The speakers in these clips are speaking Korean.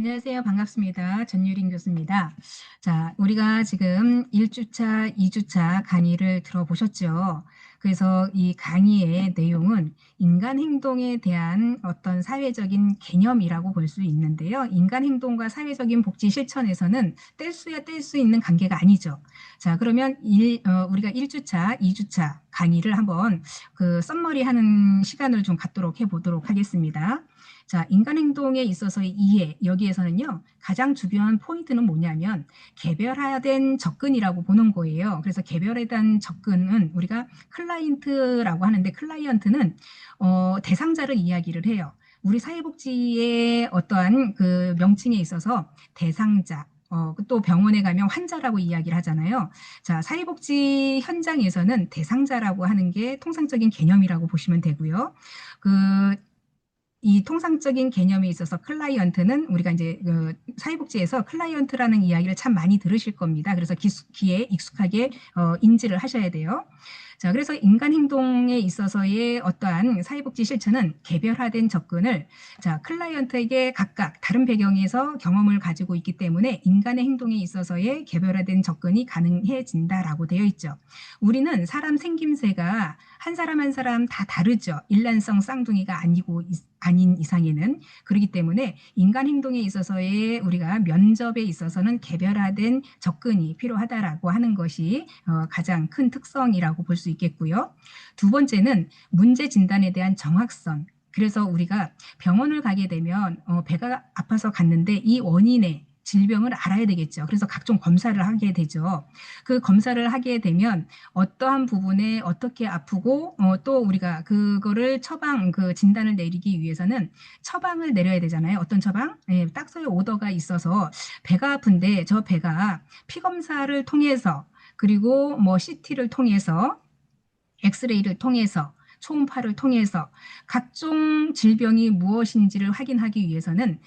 안녕하세요. 반갑습니다. 전유린 교수입니다. 자, 우리가 지금 1주차, 2주차 강의를 들어보셨죠? 그래서 이 강의의 내용은 인간 행동에 대한 어떤 사회적인 개념이라고 볼 수 있는데요. 인간 행동과 사회적인 복지 실천에서는 뗄 수야 뗄 수 있는 관계가 아니죠. 자, 그러면 우리가 1주차, 2주차 강의를 한번 그 썸머리 하는 시간을 좀 갖도록 해보도록 하겠습니다. 자, 인간 행동에 있어서의 이해, 여기에서는요, 가장 중요한 포인트는 뭐냐면, 개별화된 접근이라고 보는 거예요. 그래서 개별화된 접근은 우리가 클라이언트라고 하는데, 클라이언트는, 대상자를 이야기를 해요. 우리 사회복지의 어떠한 그 명칭에 있어서 대상자, 또 병원에 가면 환자라고 이야기를 하잖아요. 자, 사회복지 현장에서는 대상자라고 하는 게 통상적인 개념이라고 보시면 되고요. 이 통상적인 개념에 있어서 클라이언트는 우리가 이제 사회복지에서 클라이언트라는 이야기를 참 많이 들으실 겁니다. 그래서 귀에 익숙하게 인지를 하셔야 돼요. 자, 그래서 인간 행동에 있어서의 어떠한 사회복지 실천은 개별화된 접근을 자, 클라이언트에게 각각 다른 배경에서 경험을 가지고 있기 때문에 인간의 행동에 있어서의 개별화된 접근이 가능해진다라고 되어 있죠. 우리는 사람 생김새가 한 사람 한 사람 다 다르죠. 일란성 쌍둥이가 아닌 이상에는. 그렇기 때문에 인간 행동에 있어서의 우리가 면접에 있어서는 개별화된 접근이 필요하다라고 하는 것이 가장 큰 특성이라고 볼 수 있겠고요. 두 번째는 문제 진단에 대한 정확성. 그래서 우리가 병원을 가게 되면 배가 아파서 갔는데 이 원인의 질병을 알아야 되겠죠. 그래서 각종 검사를 하게 되죠. 그 검사를 하게 되면 어떠한 부분에 어떻게 아프고 또 우리가 그거를 그 진단을 내리기 위해서는 처방을 내려야 되잖아요. 어떤 처방? 예, 딱서의 오더가 있어서 배가 아픈데 저 배가 피 검사를 통해서 그리고 뭐 CT를 통해서 엑스레이를 통해서 초음파를 통해서 각종 질병이 무엇인지를 확인하기 위해서는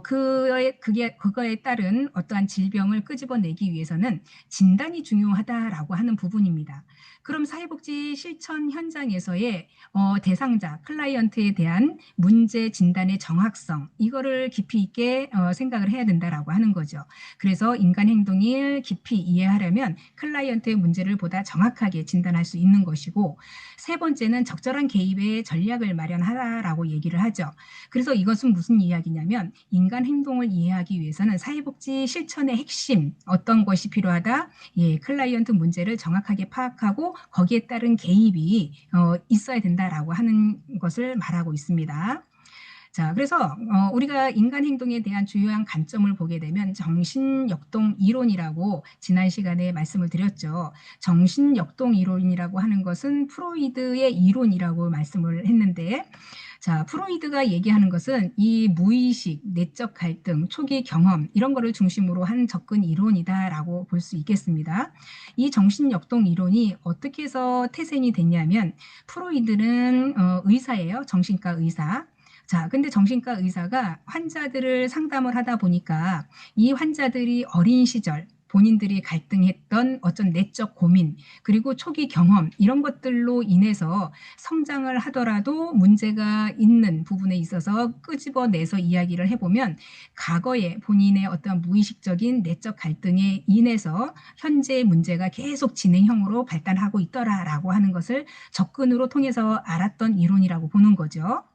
그거에 따른 어떠한 질병을 끄집어내기 위해서는 진단이 중요하다라고 하는 부분입니다. 그럼 사회복지 실천 현장에서의 대상자, 클라이언트에 대한 문제 진단의 정확성, 이거를 깊이 있게 생각을 해야 된다라고 하는 거죠. 그래서 인간 행동을 깊이 이해하려면 클라이언트의 문제를 보다 정확하게 진단할 수 있는 것이고, 세 번째는 적절한 개입의 전략을 마련하라라고 얘기를 하죠. 그래서 이것은 무슨 이야기냐면 인간 행동을 이해하기 위해서는 사회복지 실천의 핵심 어떤 것이 필요하다? 예, 클라이언트 문제를 정확하게 파악하고 거기에 따른 개입이 있어야 된다라고 하는 것을 말하고 있습니다. 자, 그래서 우리가 인간 행동에 대한 주요한 관점을 보게 되면 정신역동 이론이라고 지난 시간에 말씀을 드렸죠. 정신역동 이론이라고 하는 것은 프로이드의 이론이라고 말씀을 했는데, 자, 프로이드가 얘기하는 것은 이 무의식, 내적 갈등, 초기 경험 이런 거를 중심으로 한 접근 이론이다라고 볼 수 있겠습니다. 이 정신역동 이론이 어떻게 해서 태생이 됐냐면 프로이드는 의사예요. 정신과 의사. 자, 근데 정신과 의사가 환자들을 상담을 하다 보니까 이 환자들이 어린 시절 본인들이 갈등했던 어떤 내적 고민, 그리고 초기 경험, 이런 것들로 인해서 성장을 하더라도 문제가 있는 부분에 있어서 끄집어내서 이야기를 해보면 과거에 본인의 어떤 무의식적인 내적 갈등에 인해서 현재의 문제가 계속 진행형으로 발달하고 있더라라고 하는 것을 접근으로 통해서 알았던 이론이라고 보는 거죠.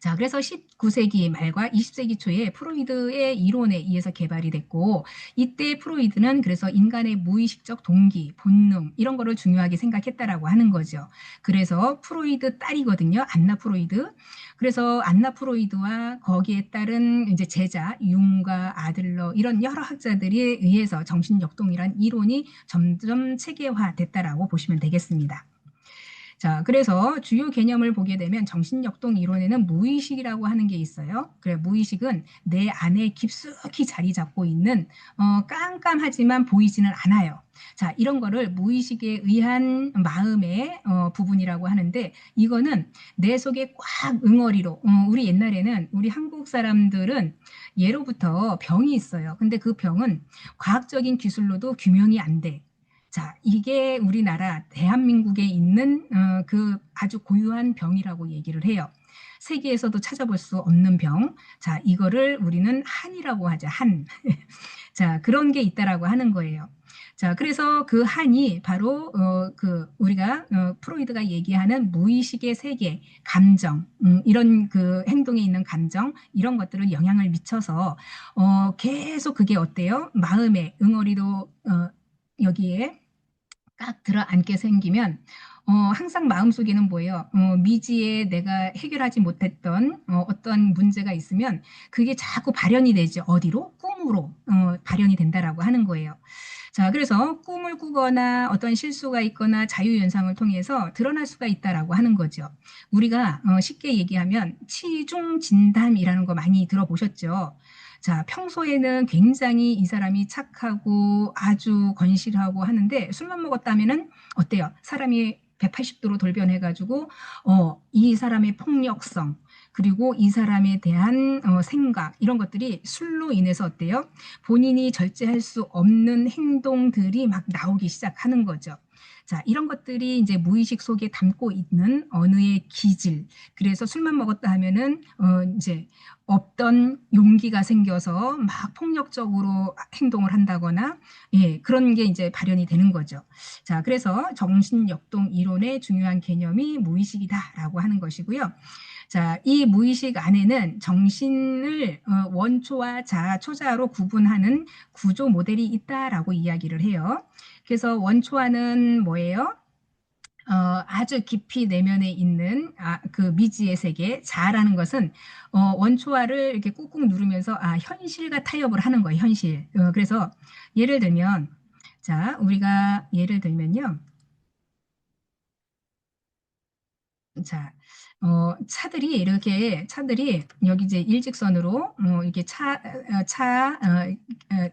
자, 그래서 19세기 말과 20세기 초에 프로이드의 이론에 의해서 개발이 됐고, 이때 프로이드는 그래서 인간의 무의식적 동기, 본능, 이런 거를 중요하게 생각했다라고 하는 거죠. 그래서 프로이드 딸이거든요. 안나 프로이드. 그래서 안나 프로이드와 거기에 따른 이제 제자, 융과 아들러, 이런 여러 학자들에 의해서 정신역동이란 이론이 점점 체계화됐다라고 보시면 되겠습니다. 자, 그래서 주요 개념을 보게 되면 정신역동 이론에는 무의식이라고 하는 게 있어요. 그래, 무의식은 내 안에 깊숙이 자리 잡고 있는 깜깜하지만 보이지는 않아요. 자, 이런 거를 무의식에 의한 마음의 부분이라고 하는데, 이거는 내 속에 꽉 응어리로 우리 옛날에는 우리 한국 사람들은 예로부터 병이 있어요. 근데 그 병은 과학적인 기술로도 규명이 안 돼. 자, 이게 우리나라 대한민국에 있는 그 아주 고유한 병이라고 얘기를 해요. 세계에서도 찾아볼 수 없는 병. 자, 이거를 우리는 한이라고 하자, 한. 자, 그런 게 있다라고 하는 거예요. 자, 그래서 그 한이 바로 우리가 프로이드가 얘기하는 무의식의 세계, 감정, 이런 그 행동에 있는 감정 이런 것들은 영향을 미쳐서 계속 그게 어때요? 마음에 응어리로 여기에 딱 들어앉게 생기면 항상 마음속에는 뭐예요? 미지에 내가 해결하지 못했던 어떤 문제가 있으면 그게 자꾸 발현이 되죠. 어디로? 꿈으로 발현이 된다라고 하는 거예요. 자, 그래서 꿈을 꾸거나 어떤 실수가 있거나 자유현상을 통해서 드러날 수가 있다라고 하는 거죠. 우리가 쉽게 얘기하면 치중진담이라는 거 많이 들어보셨죠? 자, 평소에는 굉장히 이 사람이 착하고 아주 건실하고 하는데 술만 먹었다면은 어때요? 사람이 180도로 돌변해가지고 이 사람의 폭력성 그리고 이 사람에 대한 생각 이런 것들이 술로 인해서 어때요? 본인이 절제할 수 없는 행동들이 막 나오기 시작하는 거죠. 자, 이런 것들이 이제 무의식 속에 담고 있는 언어의 기질. 그래서 술만 먹었다 하면은 이제 없던 용기가 생겨서 막 폭력적으로 행동을 한다거나 예, 그런 게 이제 발현이 되는 거죠. 자, 그래서 정신역동 이론의 중요한 개념이 무의식이다라고 하는 것이고요. 자, 이 무의식 안에는 정신을 원초와 자아, 초자아로 구분하는 구조 모델이 있다라고 이야기를 해요. 그래서 원초와는 뭐예요? 아주 깊이 내면에 있는 그 미지의 세계, 자아라는 것은 원초화를 이렇게 꾹꾹 누르면서 현실과 타협을 하는 거예요, 현실. 그래서 예를 들면, 자, 우리가 예를 들면요. 자, 차들이 여기 이제 일직선으로, 이게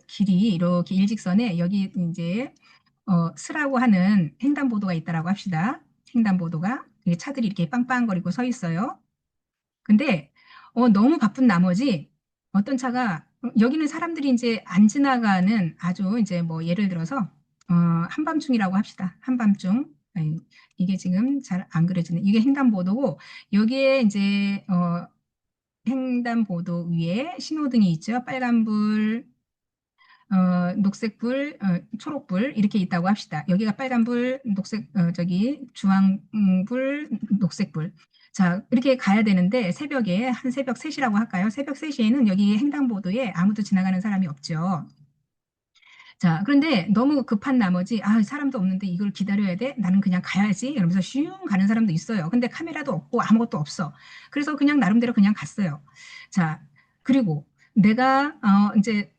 길이 이렇게 일직선에 여기 이제, 스라고 하는 횡단보도가 있다라고 합시다. 횡단보도가. 차들이 이렇게 빵빵거리고 서 있어요. 근데, 너무 바쁜 나머지 어떤 차가, 여기는 사람들이 이제 안 지나가는 아주 이제 뭐 예를 들어서, 한밤중이라고 합시다. 한밤중. 아니, 이게 지금 잘 안 그려지네. 이게 횡단보도고, 여기에 이제, 횡단보도 위에 신호등이 있죠. 빨간불, 녹색불, 초록불 이렇게 있다고 합시다. 여기가 빨간불, 녹색, 주황불, 녹색불. 자, 이렇게 가야 되는데 새벽에 한 새벽 3시라고 할까요? 새벽 3시에는 여기 횡단보도에 아무도 지나가는 사람이 없죠. 자, 그런데 너무 급한 나머지, 사람도 없는데 이걸 기다려야 돼? 나는 그냥 가야지. 이러면서 슝 가는 사람도 있어요. 근데 카메라도 없고 아무것도 없어. 그래서 그냥 나름대로 그냥 갔어요. 자, 그리고 내가, 이제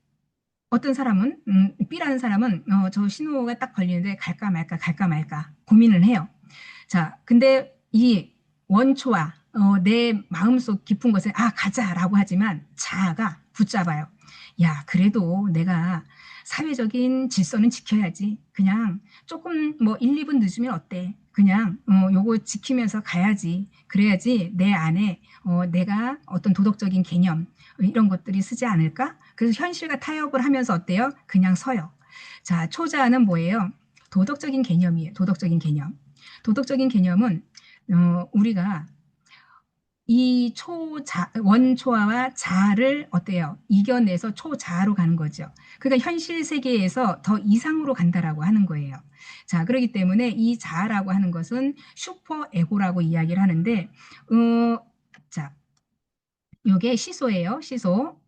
어떤 사람은, B라는 사람은, 저 신호가 딱 걸리는데 갈까 말까, 갈까 말까 고민을 해요. 자, 근데 이 원초와, 내 마음속 깊은 곳에, 가자라고 하지만 자아가 붙잡아요. 야, 그래도 내가 사회적인 질서는 지켜야지. 그냥 조금 뭐 1, 2분 늦으면 어때? 그냥, 요거 지키면서 가야지. 그래야지 내 안에, 내가 어떤 도덕적인 개념, 이런 것들이 쓰지 않을까? 그래서 현실과 타협을 하면서 어때요? 그냥 서요. 자, 초자는 뭐예요? 도덕적인 개념이에요. 도덕적인 개념. 도덕적인 개념은 우리가 이 원초와 자아를 어때요? 이겨내서 초자아로 가는 거죠. 그러니까 현실 세계에서 더 이상으로 간다라고 하는 거예요. 자, 그렇기 때문에 이 자아라고 하는 것은 슈퍼 에고라고 이야기를 하는데, 자, 요게 시소예요. 시소.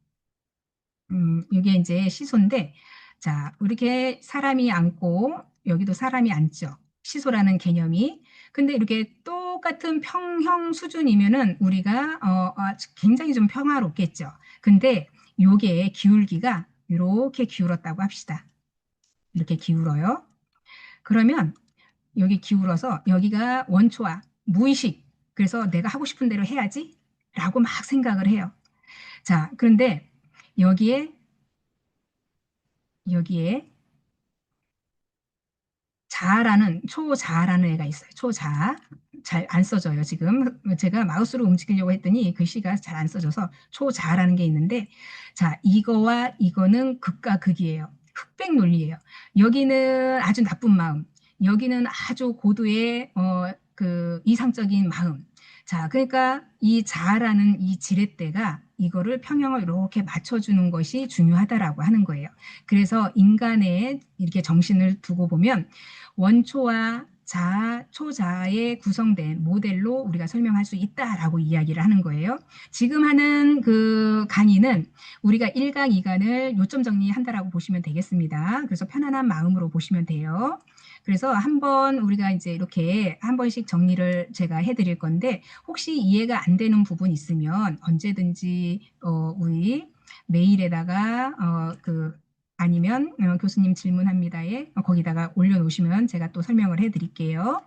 이게 이제 시소인데, 자, 이렇게 사람이 앉고, 여기도 사람이 앉죠. 시소라는 개념이. 근데 이렇게 똑같은 평형 수준이면은 우리가, 굉장히 좀 평화롭겠죠. 근데 요게 기울기가 이렇게 기울었다고 합시다. 이렇게 기울어요. 그러면 여기 기울어서 여기가 원초와 무의식. 그래서 내가 하고 싶은 대로 해야지. 라고 막 생각을 해요. 자, 그런데 여기에 여기에 자아라는 초자아라는 애가 있어요. 초자아. 잘 안 써져요, 지금. 제가 마우스로 움직이려고 했더니 글씨가 잘 안 써져서 초자아라는 게 있는데, 자, 이거와 이거는 극과 극이에요. 흑백 논리예요. 여기는 아주 나쁜 마음, 여기는 아주 고도의 그 이상적인 마음. 자, 그러니까 이 자라는 이 지렛대가 이거를 평형을 이렇게 맞춰주는 것이 중요하다라고 하는 거예요. 그래서 인간의 이렇게 정신을 두고 보면 원초와 자, 초자에 구성된 모델로 우리가 설명할 수 있다라고 이야기를 하는 거예요. 지금 하는 그 강의는 우리가 1강, 2강을 요점 정리한다라고 보시면 되겠습니다. 그래서 편안한 마음으로 보시면 돼요. 그래서 한번 우리가 이제 이렇게 한 번씩 정리를 제가 해드릴 건데 혹시 이해가 안 되는 부분 있으면 언제든지 우리 메일에다가 아니면 교수님 질문합니다에 거기다가 올려놓으시면 제가 또 설명을 해드릴게요.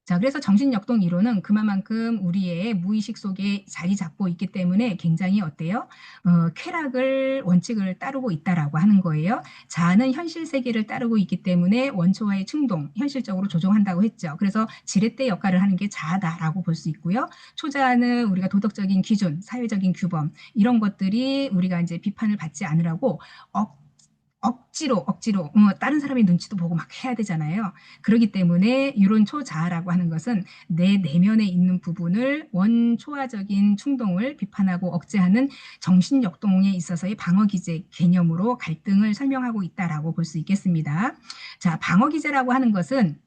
자, 그래서 정신역동 이론은 그만큼 우리의 무의식 속에 자리 잡고 있기 때문에 굉장히 어때요? 쾌락을 원칙을 따르고 있다라고 하는 거예요. 자아는 현실 세계를 따르고 있기 때문에 원초와의 충동, 현실적으로 조종한다고 했죠. 그래서 지렛대 역할을 하는 게 자아다라고 볼 수 있고요. 초자아는 우리가 도덕적인 기준, 사회적인 규범 이런 것들이 우리가 이제 비판을 받지 않으라고 억지로 다른 사람의 눈치도 보고 막 해야 되잖아요. 그렇기 때문에 이런 초자아라고 하는 것은 내 내면에 있는 부분을 원초화적인 충동을 비판하고 억제하는 정신역동에 있어서의 방어기제 개념으로 갈등을 설명하고 있다라고 볼 수 있겠습니다. 자, 방어기제라고 하는 것은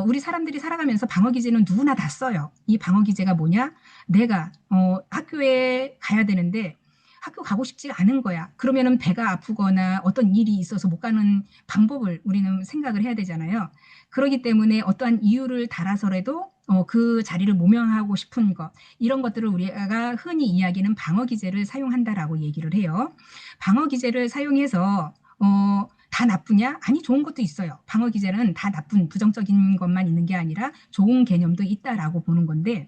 우리 사람들이 살아가면서 방어기제는 누구나 다 써요. 이 방어기제가 뭐냐? 내가 학교에 가야 되는데 학교 가고 싶지 않은 거야. 그러면은 배가 아프거나 어떤 일이 있어서 못 가는 방법을 우리는 생각을 해야 되잖아요. 그렇기 때문에 어떠한 이유를 달아서라도 그 자리를 모면하고 싶은 것 이런 것들을 우리가 흔히 이야기는 방어 기제를 사용한다라고 얘기를 해요. 방어 기제를 사용해서 다 나쁘냐? 아니 좋은 것도 있어요. 방어 기제는 다 나쁜 부정적인 것만 있는 게 아니라 좋은 개념도 있다라고 보는 건데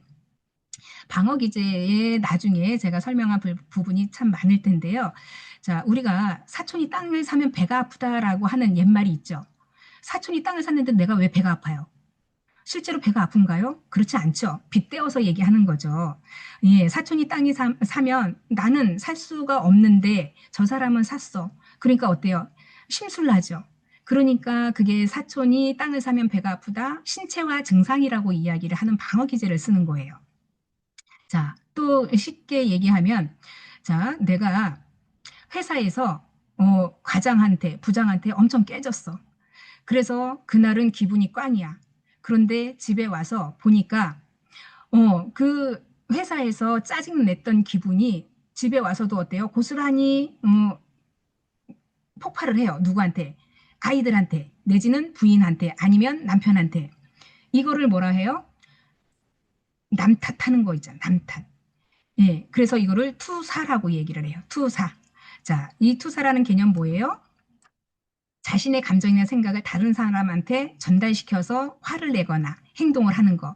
방어 기제에 나중에 제가 설명한 부분이 참 많을 텐데요. 자, 우리가 사촌이 땅을 사면 배가 아프다라고 하는 옛말이 있죠. 사촌이 땅을 샀는데 내가 왜 배가 아파요? 실제로 배가 아픈가요? 그렇지 않죠. 빗대어서 얘기하는 거죠. 예, 사촌이 땅이 사면 나는 살 수가 없는데 저 사람은 샀어. 그러니까 어때요? 심술나죠. 그러니까 그게 사촌이 땅을 사면 배가 아프다. 신체화 증상이라고 이야기를 하는 방어 기제를 쓰는 거예요. 자, 또 쉽게 얘기하면, 자, 내가 회사에서 과장한테, 부장한테 엄청 깨졌어. 그래서 그날은 기분이 꽝이야. 그런데 집에 와서 보니까, 그 회사에서 짜증 냈던 기분이 집에 와서도 어때요? 고스란히, 폭발을 해요. 누구한테? 아이들한테, 내지는 부인한테, 아니면 남편한테. 이거를 뭐라 해요? 남 탓하는 거 있잖아. 남 탓. 예, 그래서 이거를 투사라고 얘기를 해요. 투사. 자, 이 투사라는 개념 뭐예요? 자신의 감정이나 생각을 다른 사람한테 전달시켜서 화를 내거나 행동을 하는 거.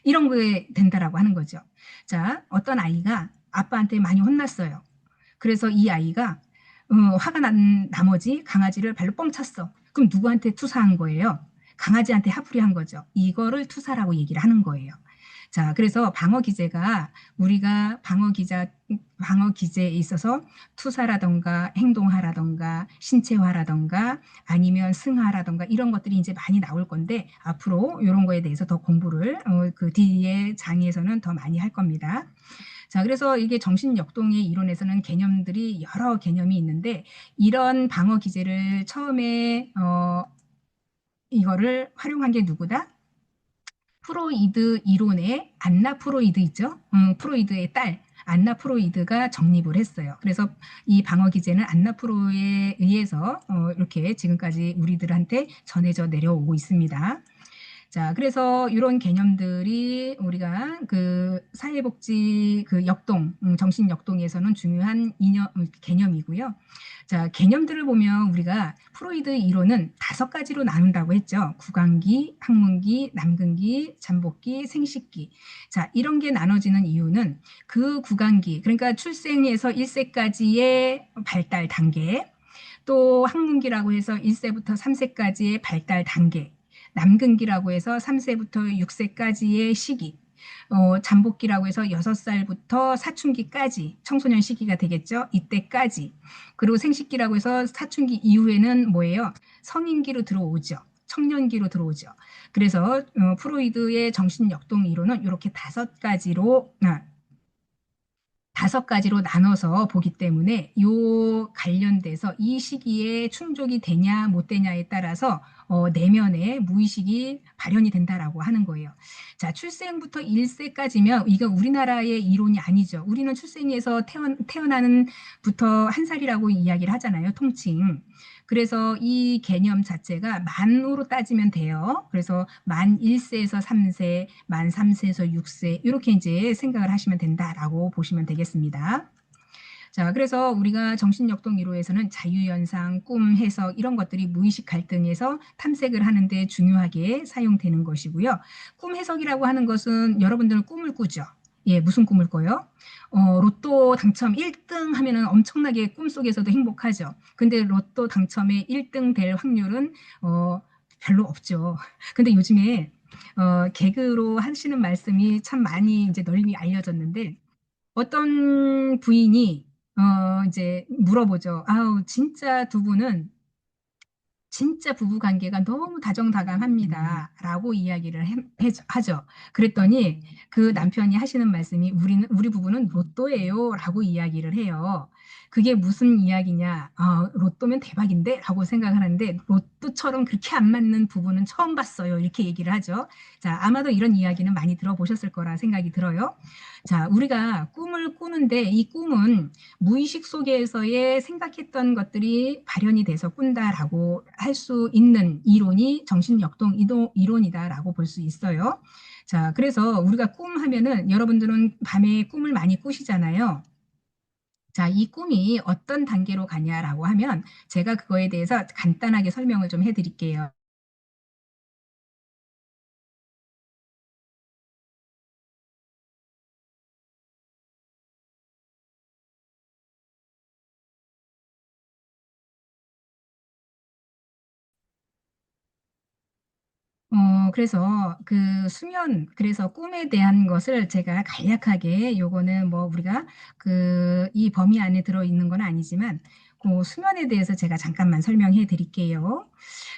이런 거에 된다라고 하는 거죠. 자, 어떤 아이가 아빠한테 많이 혼났어요. 그래서 이 아이가 화가 난 나머지 강아지를 발로 뻥 찼어. 그럼 누구한테 투사한 거예요? 강아지한테 화풀이한 거죠. 이거를 투사라고 얘기를 하는 거예요. 자, 그래서 방어 기제가 우리가 방어 기제에 있어서 투사라던가 행동하라던가 신체화라던가 아니면 승화라던가 이런 것들이 이제 많이 나올 건데 앞으로 이런 거에 대해서 더 공부를 그 뒤에 장에서는 더 많이 할 겁니다. 자, 그래서 이게 정신역동의 이론에서는 개념들이 여러 개념이 있는데 이런 방어 기제를 처음에 이거를 활용한 게 누구다? 프로이드 이론의 안나 프로이드 있죠? 프로이드의 딸 안나 프로이드가 정립을 했어요. 그래서 이 방어 기제는 안나 프로에 의해서 이렇게 지금까지 우리들한테 전해져 내려오고 있습니다. 자, 그래서 이런 개념들이 우리가 그 사회복지 그 역동, 정신 역동에서는 중요한 개념이고요. 자, 개념들을 보면 우리가 프로이드 이론은 5가지로 나눈다고 했죠. 구강기, 학문기, 남근기, 잠복기, 생식기. 자, 이런 게 나눠지는 이유는 그 구강기, 그러니까 출생에서 1세까지의 발달 단계, 또 학문기라고 해서 1세부터 3세까지의 발달 단계, 남근기라고 해서 3세부터 6세까지의 시기, 잠복기라고 해서 6살부터 사춘기까지 청소년 시기가 되겠죠. 이때까지. 그리고 생식기라고 해서 사춘기 이후에는 뭐예요? 성인기로 들어오죠. 청년기로 들어오죠. 그래서 프로이드의 정신역동 이론은 이렇게 다섯 가지로 나눠서 보기 때문에 요 관련돼서 이 시기에 충족이 되냐 못 되냐에 따라서 내면의 무의식이 발현이 된다라고 하는 거예요. 자, 출생부터 1세까지면 이거 우리나라의 이론이 아니죠. 우리는 출생에서 태어나는 부터 한 살이라고 이야기를 하잖아요. 통칭. 그래서 이 개념 자체가 만으로 따지면 돼요. 그래서 만 1세에서 3세, 만 3세에서 6세 이렇게 이제 생각을 하시면 된다라고 보시면 되겠습니다. 자, 그래서 우리가 정신역동 이론에서는 자유현상, 꿈, 해석 이런 것들이 무의식 갈등에서 탐색을 하는데 중요하게 사용되는 것이고요. 꿈 해석이라고 하는 것은 여러분들은 꿈을 꾸죠. 예, 무슨 꿈을 꿔요? 로또 당첨 1등 하면은 엄청나게 꿈속에서도 행복하죠. 근데 로또 당첨에 1등 될 확률은 별로 없죠. 근데 요즘에 개그로 하시는 말씀이 참 많이 이제 널리 알려졌는데 어떤 부인이 이제 물어보죠. 아우, 진짜 두 분은 진짜 부부 관계가 너무 다정다감합니다. 라고 이야기를 하죠. 그랬더니 그 남편이 하시는 말씀이 우리 부부는 로또예요. 라고 이야기를 해요. 그게 무슨 이야기냐. 로또면 대박인데? 라고 생각하는데 로또처럼 그렇게 안 맞는 부부는 처음 봤어요. 이렇게 얘기를 하죠. 자, 아마도 이런 이야기는 많이 들어보셨을 거라 생각이 들어요. 자, 우리가 꿈을 꾸는데 이 꿈은 무의식 속에서의 생각했던 것들이 발현이 돼서 꾼다라고 할 수 있는 이론이 정신역동 이론이다라고 볼 수 있어요. 자, 그래서 우리가 꿈 하면은 여러분들은 밤에 꿈을 많이 꾸시잖아요. 자, 이 꿈이 어떤 단계로 가냐라고 하면 제가 그거에 대해서 간단하게 설명을 좀 해드릴게요. 그래서 그 수면, 그래서 꿈에 대한 것을 제가 간략하게 요거는 뭐 우리가 이 범위 안에 들어있는 건 아니지만 그 수면에 대해서 제가 잠깐만 설명해 드릴게요.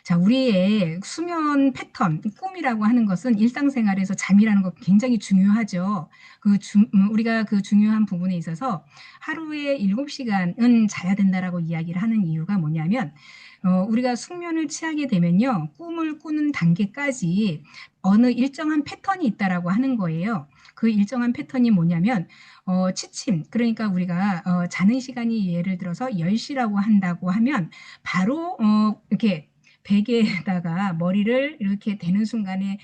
자, 우리의 수면 패턴, 꿈이라고 하는 것은 일상생활에서 잠이라는 거 굉장히 중요하죠. 우리가 그 중요한 부분에 있어서 하루에 7시간은 자야 된다라고 이야기를 하는 이유가 뭐냐면 우리가 숙면을 취하게 되면요, 꿈을 꾸는 단계까지 어느 일정한 패턴이 있다라고 하는 거예요. 그 일정한 패턴이 뭐냐면, 취침, 그러니까 우리가 자는 시간이 예를 들어서 10시라고 한다고 하면, 바로 이렇게 베개에다가 머리를 이렇게 대는 순간에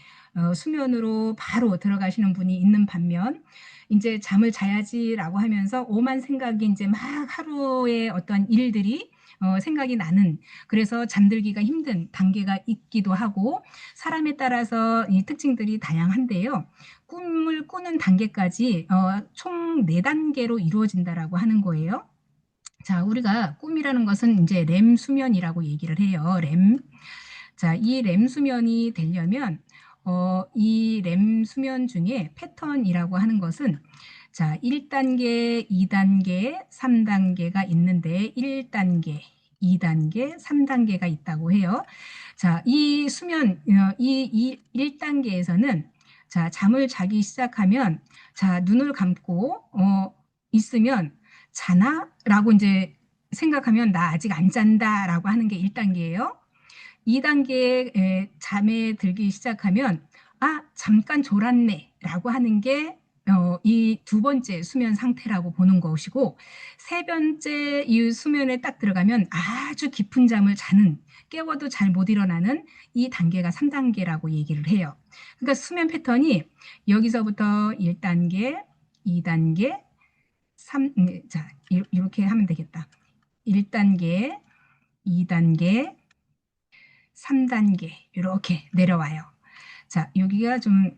수면으로 바로 들어가시는 분이 있는 반면, 이제 잠을 자야지라고 하면서 오만 생각이 이제 막 하루의 어떤 일들이 생각이 나는, 그래서 잠들기가 힘든 단계가 있기도 하고 사람에 따라서 이 특징들이 다양한데요. 꿈을 꾸는 단계까지 총 4단계로 이루어진다라고 하는 거예요. 자, 우리가 꿈이라는 것은 이제 렘 수면이라고 얘기를 해요. 렘. 자, 이 렘 수면이 되려면 이 렘 수면 중에 패턴이라고 하는 것은 자, 1단계, 2단계, 3단계가 있는데 1단계, 2단계, 3단계가 있다고 해요. 자, 이 수면, 이 1단계에서는 자, 잠을 자기 시작하면 자, 눈을 감고 있으면 자나? 라고 이제 생각하면 나 아직 안 잔다라고 하는 게 1단계예요. 2단계에 잠에 들기 시작하면 잠깐 졸았네 라고 하는 게 이 두 번째 수면 상태라고 보는 것이고, 세 번째 이 수면에 딱 들어가면 아주 깊은 잠을 자는, 깨워도 잘 못 일어나는 이 단계가 3단계라고 얘기를 해요. 그러니까 수면 패턴이 여기서부터 1단계, 2단계, 3, 자, 이렇게 하면 되겠다. 1단계, 2단계, 3단계 이렇게 내려와요. 자, 여기가 좀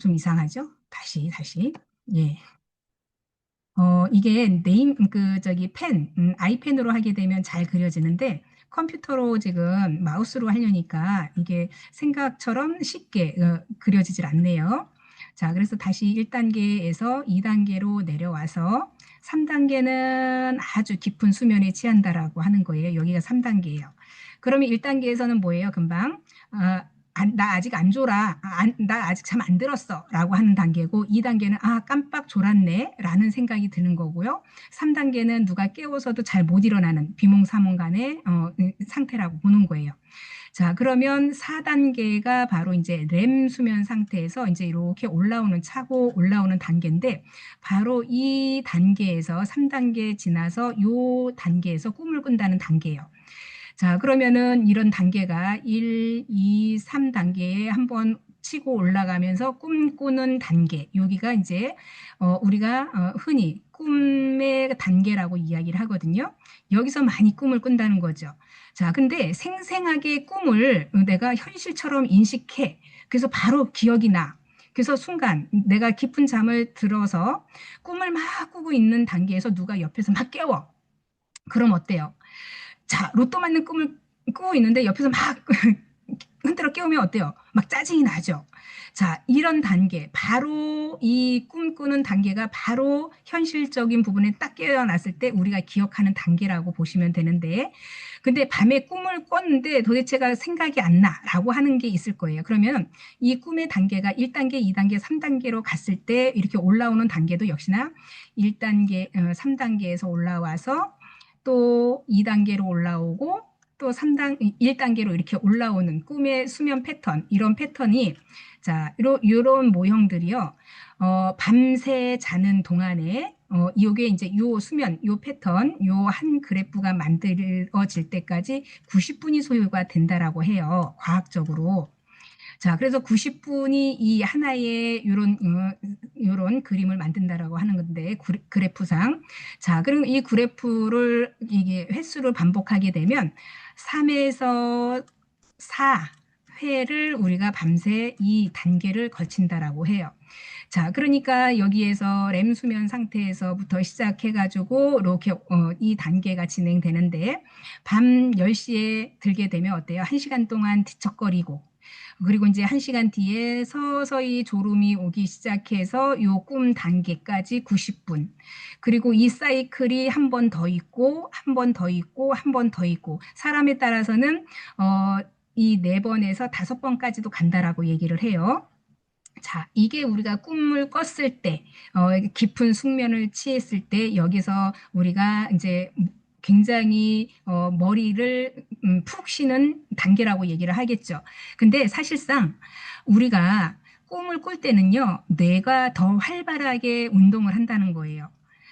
이상하죠? 다시. 예. 이게 아이펜으로 하게 되면 잘 그려지는데 컴퓨터로 지금 마우스로 하려니까 이게 생각처럼 쉽게 그려지질 않네요. 자, 그래서 다시 1단계에서 2단계로 내려와서 3단계는 아주 깊은 수면에 취한다라고 하는 거예요. 여기가 3단계예요. 그러면 1단계에서는 뭐예요? 금방 나 아직 안 졸아. 나 아직 잠 안 들었어. 라고 하는 단계고, 2단계는 깜빡 졸았네. 라는 생각이 드는 거고요. 3단계는 누가 깨워서도 잘 못 일어나는 비몽사몽간의 상태라고 보는 거예요. 자, 그러면 4단계가 바로 이제 렘 수면 상태에서 이제 이렇게 차고 올라오는 단계인데, 바로 이 단계에서 3단계 지나서 요 단계에서 꿈을 꾼다는 단계예요. 자, 그러면은 이런 단계가 1, 2, 3단계에 한번 치고 올라가면서 꿈꾸는 단계. 여기가 이제 우리가 흔히 꿈의 단계라고 이야기를 하거든요. 여기서 많이 꿈을 꾼다는 거죠. 자, 근데 생생하게 꿈을 내가 현실처럼 인식해. 그래서 바로 기억이 나. 그래서 순간 내가 깊은 잠을 들어서 꿈을 막 꾸고 있는 단계에서 누가 옆에서 막 깨워. 그럼 어때요? 자, 로또 맞는 꿈을 꾸고 있는데 옆에서 막 흔들어 깨우면 어때요? 막 짜증이 나죠. 자, 이런 단계, 바로 이 꿈꾸는 단계가 바로 현실적인 부분에 딱 깨어났을 때 우리가 기억하는 단계라고 보시면 되는데, 근데 밤에 꿈을 꿨는데 도대체가 생각이 안 나라고 하는 게 있을 거예요. 그러면 이 꿈의 단계가 1단계, 2단계, 3단계로 갔을 때 이렇게 올라오는 단계도 역시나 1단계, 3단계에서 올라와서 또 2단계로 올라오고 또 1단계로 이렇게 올라오는 꿈의 수면 패턴, 이런 패턴이, 자, 이런 모형들이요, 밤새 자는 동안에, 요게 이제 요 수면, 요 패턴, 요 한 그래프가 만들어질 때까지 90분이 소요가 된다라고 해요, 과학적으로. 자, 그래서 90분이 이 하나의 요런 그림을 만든다라고 하는 건데, 그래프상. 자, 그럼 이 그래프를, 이게 횟수를 반복하게 되면 3에서 4회를 우리가 밤새 이 단계를 거친다라고 해요. 자, 그러니까 여기에서 렘 수면 상태에서부터 시작해가지고 이렇게 이 단계가 진행되는데, 밤 10시에 들게 되면 어때요? 1시간 동안 뒤척거리고, 그리고 이제 1시간 뒤에 서서히 졸음이 오기 시작해서 요 꿈 단계까지 90분. 그리고 이 사이클이 한 번 더 있고, 한 번 더 있고, 한 번 더 있고, 사람에 따라서는 이 4번에서 5번까지도 간다라고 얘기를 해요. 자, 이게 우리가 꿈을 꿨을 때, 깊은 숙면을 취했을 때, 여기서 우리가 이제 굉장히 머리를 푹 쉬는 단계라고 얘기를 하겠죠. 근데 사실상 우리가 꿈을 꿀 때는요, 뇌가 더 활발하게 운동을 한다는 거예요.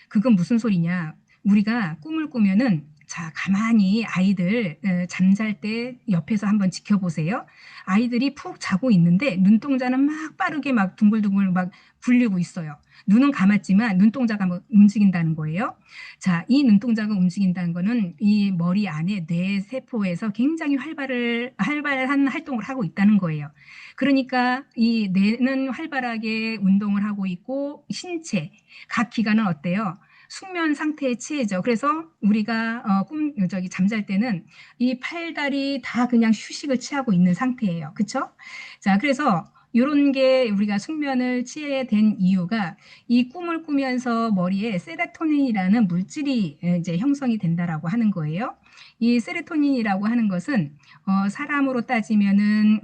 그건 무슨 소리냐? 우리가 꿈을 꾸면은, 자, 가만히 아이들 잠잘 때 옆에서 한번 지켜보세요. 아이들이 푹 자고 있는데 눈동자는 막 빠르게 막 둥글둥글 막 굴리고 있어요. 눈은 감았지만 눈동자가 막 움직인다는 거예요. 자, 이 눈동자가 움직인다는 거는 이 머리 안에 뇌 세포에서 굉장히 활발한 활동을 하고 있다는 거예요. 그러니까 이 뇌는 활발하게 운동을 하고 있고 신체, 각 기관은 어때요? 숙면 상태에 취해져. 그래서 우리가 잠잘 때는 이 팔다리 다 그냥 휴식을 취하고 있는 상태예요. 그쵸? 자, 그래서 이런 게 우리가 숙면을 취해야 된 이유가 이 꿈을 꾸면서 머리에 세로토닌이라는 물질이 이제 형성이 된다라고 하는 거예요. 이 세로토닌이라고 하는 것은 사람으로 따지면은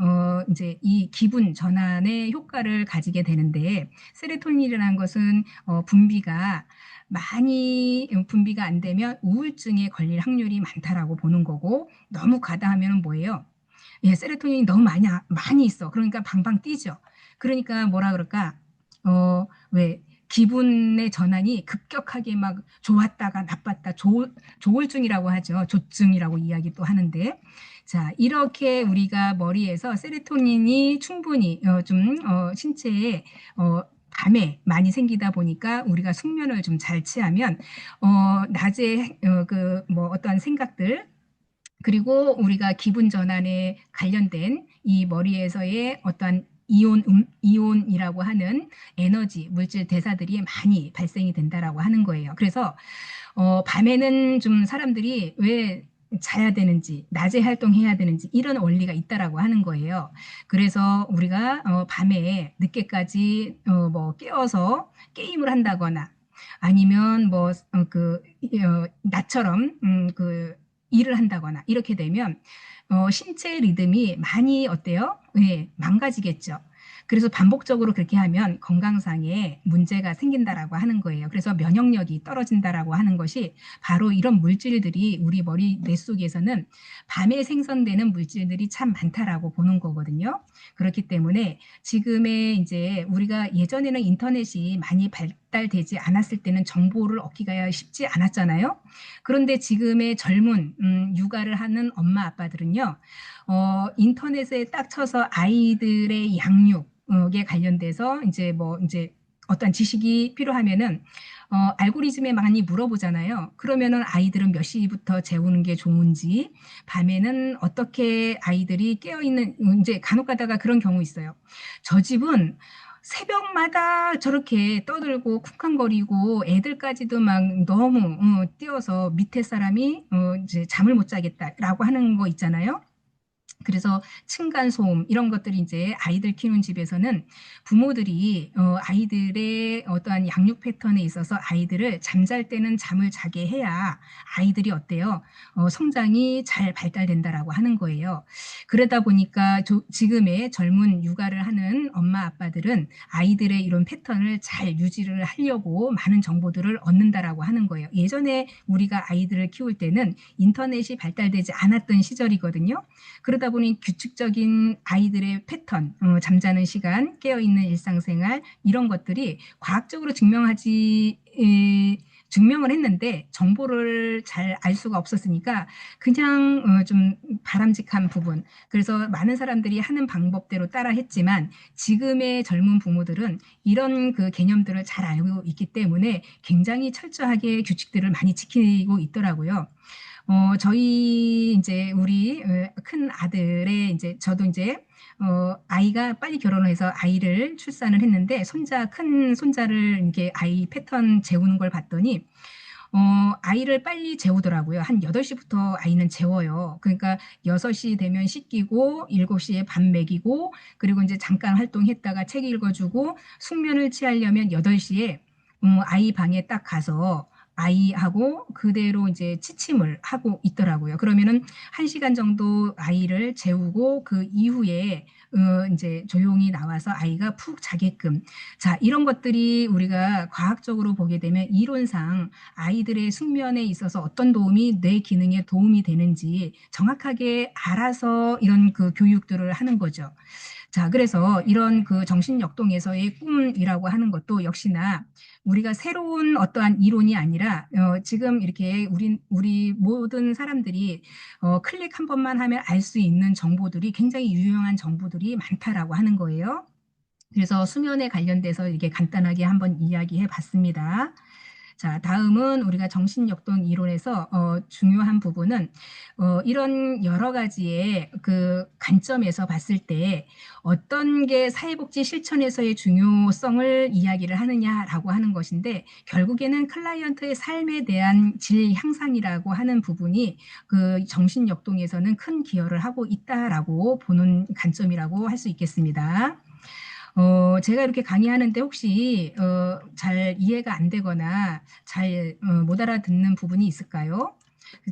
이제 이 기분 전환의 효과를 가지게 되는데, 세로토닌이라는 것은 분비가 많이 분비가 안 되면 우울증에 걸릴 확률이 많다라고 보는 거고, 너무 과다하면 뭐예요? 예, 세로토닌이 너무 많이 있어. 그러니까 방방 뛰죠. 그러니까 뭐라 그럴까? 왜 기분의 전환이 급격하게 막 좋았다가 나빴다, 조울증이라고 하죠. 조증이라고 이야기도 하는데, 자, 이렇게 우리가 머리에서 세로토닌이 충분히 신체에 밤에 많이 생기다 보니까 우리가 숙면을 좀 잘 취하면 낮에 뭐 어떠한 생각들, 그리고 우리가 기분 전환에 관련된 이 머리에서의 어떠한 이온이라고 하는 에너지 물질 대사들이 많이 발생이 된다라고 하는 거예요. 그래서 밤에는 좀 사람들이 왜 자야 되는지, 낮에 활동해야 되는지 이런 원리가 있다라고 하는 거예요. 그래서 우리가 밤에 늦게까지 뭐 깨어서 게임을 한다거나, 아니면 뭐 나처럼 일을 한다거나 이렇게 되면 신체 리듬이 많이 어때요? 예, 망가지겠죠. 그래서 반복적으로 그렇게 하면 건강상에 문제가 생긴다라고 하는 거예요. 그래서 면역력이 떨어진다라고 하는 것이 바로 이런 물질들이 우리 머리 뇌 속에서는 밤에 생성되는 물질들이 참 많다라고 보는 거거든요. 그렇기 때문에 지금의 이제 우리가 예전에는 인터넷이 많이 발달되지 않았을 때는 정보를 얻기가 쉽지 않았잖아요. 그런데 지금의 젊은 육아를 하는 엄마 아빠들은요, 인터넷에 딱 쳐서 아이들의 양육에 관련돼서 이제 어떤 지식이 필요하면은 알고리즘에 많이 물어보잖아요. 그러면은 아이들은 몇 시부터 재우는 게 좋은지, 밤에는 어떻게 아이들이 깨어있는, 이제 간혹 가다가 그런 경우 있어요. 저 집은 새벽마다 저렇게 떠들고 쿵쾅거리고 애들까지도 막 너무 뛰어서 밑에 사람이 이제 잠을 못 자겠다라고 하는 거 있잖아요. 그래서 층간소음 이런 것들이 이제 아이들 키우는 집에서는 부모들이 아이들의 어떠한 양육 패턴에 있어서 아이들을 잠잘 때는 잠을 자게 해야 아이들이 어때요? 성장이 잘 발달된다라고 하는 거예요. 그러다 보니까 지금의 젊은 육아를 하는 엄마 아빠들은 아이들의 이런 패턴을 잘 유지를 하려고 많은 정보들을 얻는다라고 하는 거예요. 예전에 우리가 아이들을 키울 때는 인터넷이 발달되지 않았던 시절이거든요. 그러다 보니 규칙적인 아이들의 패턴, 잠자는 시간, 깨어있는 일상생활 이런 것들이 과학적으로 증명을 했는데 정보를 잘 알 수가 없었으니까 그냥 좀 바람직한 부분. 그래서 많은 사람들이 하는 방법대로 따라 했지만 지금의 젊은 부모들은 이런 그 개념들을 잘 알고 있기 때문에 굉장히 철저하게 규칙들을 많이 지키고 있더라고요. 저희 이제 우리 큰 아들의 이제 저도 이제 아이가 빨리 결혼을 해서 아이를 출산을 했는데 큰 손자를 이렇게 아이 패턴 재우는 걸 봤더니 아이를 빨리 재우더라고요. 한 8시부터 아이는 재워요. 그러니까 6시 되면 씻기고 7시에 밥 먹이고 그리고 이제 잠깐 활동했다가 책 읽어주고 숙면을 취하려면 8시에 아이 방에 딱 가서 아이하고 그대로 이제 취침을 하고 있더라고요. 그러면은 1시간 정도 아이를 재우고 그 이후에 이제 조용히 나와서 아이가 푹 자게끔. 자, 이런 것들이 우리가 과학적으로 보게 되면 이론상 아이들의 숙면에 있어서 어떤 도움이 뇌 기능에 도움이 되는지 정확하게 알아서 이런 그 교육들을 하는 거죠. 자, 그래서 이런 그 정신역동에서의 꿈이라고 하는 것도 역시나 우리가 새로운 어떠한 이론이 아니라 지금 이렇게 우리 모든 사람들이 클릭 한 번만 하면 알 수 있는 정보들이 굉장히 유용한 정보들이 많다라고 하는 거예요. 그래서 수면에 관련돼서 이렇게 간단하게 한번 이야기해 봤습니다. 자, 다음은 우리가 정신역동 이론에서 중요한 부분은 이런 여러 가지의 그 관점에서 봤을 때 어떤 게 사회복지 실천에서의 중요성을 이야기를 하느냐라고 하는 것인데 결국에는 클라이언트의 삶에 대한 질 향상이라고 하는 부분이 그 정신역동에서는 큰 기여를 하고 있다라고 보는 관점이라고 할 수 있겠습니다. 제가 이렇게 강의하는데 혹시 잘 이해가 안 되거나 잘 못 알아듣는 부분이 있을까요?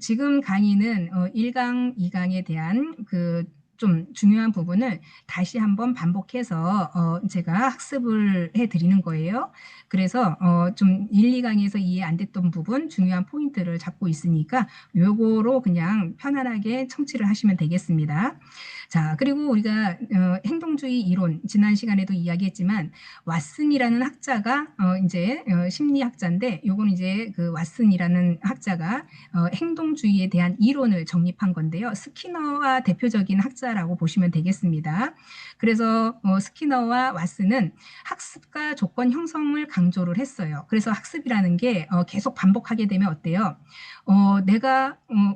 지금 강의는 1강, 2강에 대한 그 좀 중요한 부분을 다시 한번 반복해서 제가 학습을 해드리는 거예요. 그래서 좀 1, 2강에서 이해 안 됐던 부분, 중요한 포인트를 잡고 있으니까 요거로 그냥 편안하게 청취를 하시면 되겠습니다. 자, 그리고 우리가 행동주의 이론 지난 시간에도 이야기했지만 왓슨이라는 학자가 이제 심리학자인데 요거는 이제 그 왓슨이라는 학자가 행동주의에 대한 이론을 정립한 건데요. 스키너와 대표적인 학자라고 보시면 되겠습니다. 그래서 스키너와 왓슨은 학습과 조건 형성을 강조를 했어요. 그래서 학습이라는 게 계속 반복하게 되면 어때요?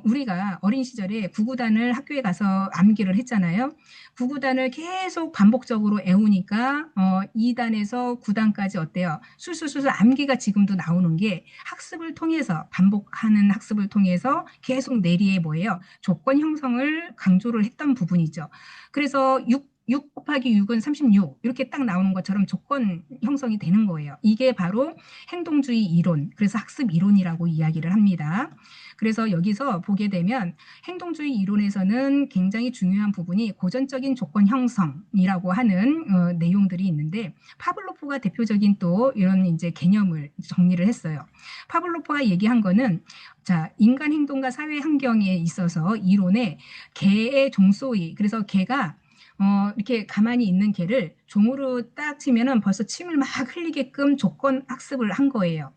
우리가 어린 시절에 구구단을 학교에 가서 암기를 했잖아요. 구구단을 계속 반복적으로 애우니까 2단에서 9단까지 어때요? 술술술 암기가 지금도 나오는 게 학습을 통해서 반복하는 학습을 통해서 계속 뇌리에 뭐예요? 조건 형성을 강조를 했던 부분이죠. 그래서 6 곱하기 6은 36 이렇게 딱 나오는 것처럼 조건 형성이 되는 거예요. 이게 바로 행동주의 이론, 그래서 학습 이론이라고 이야기를 합니다. 그래서 여기서 보게 되면 행동주의 이론에서는 굉장히 중요한 부분이 고전적인 조건 형성이라고 하는 내용들이 있는데, 파블로프가 대표적인 또 이런 이제 개념을 정리를 했어요. 파블로프가 얘기한 거는, 자, 인간 행동과 사회 환경에 있어서 이론에 개의 종소리, 그래서 개가 이렇게 가만히 있는 개를 종으로 딱 치면은 벌써 침을 막 흘리게끔 조건 학습을 한 거예요.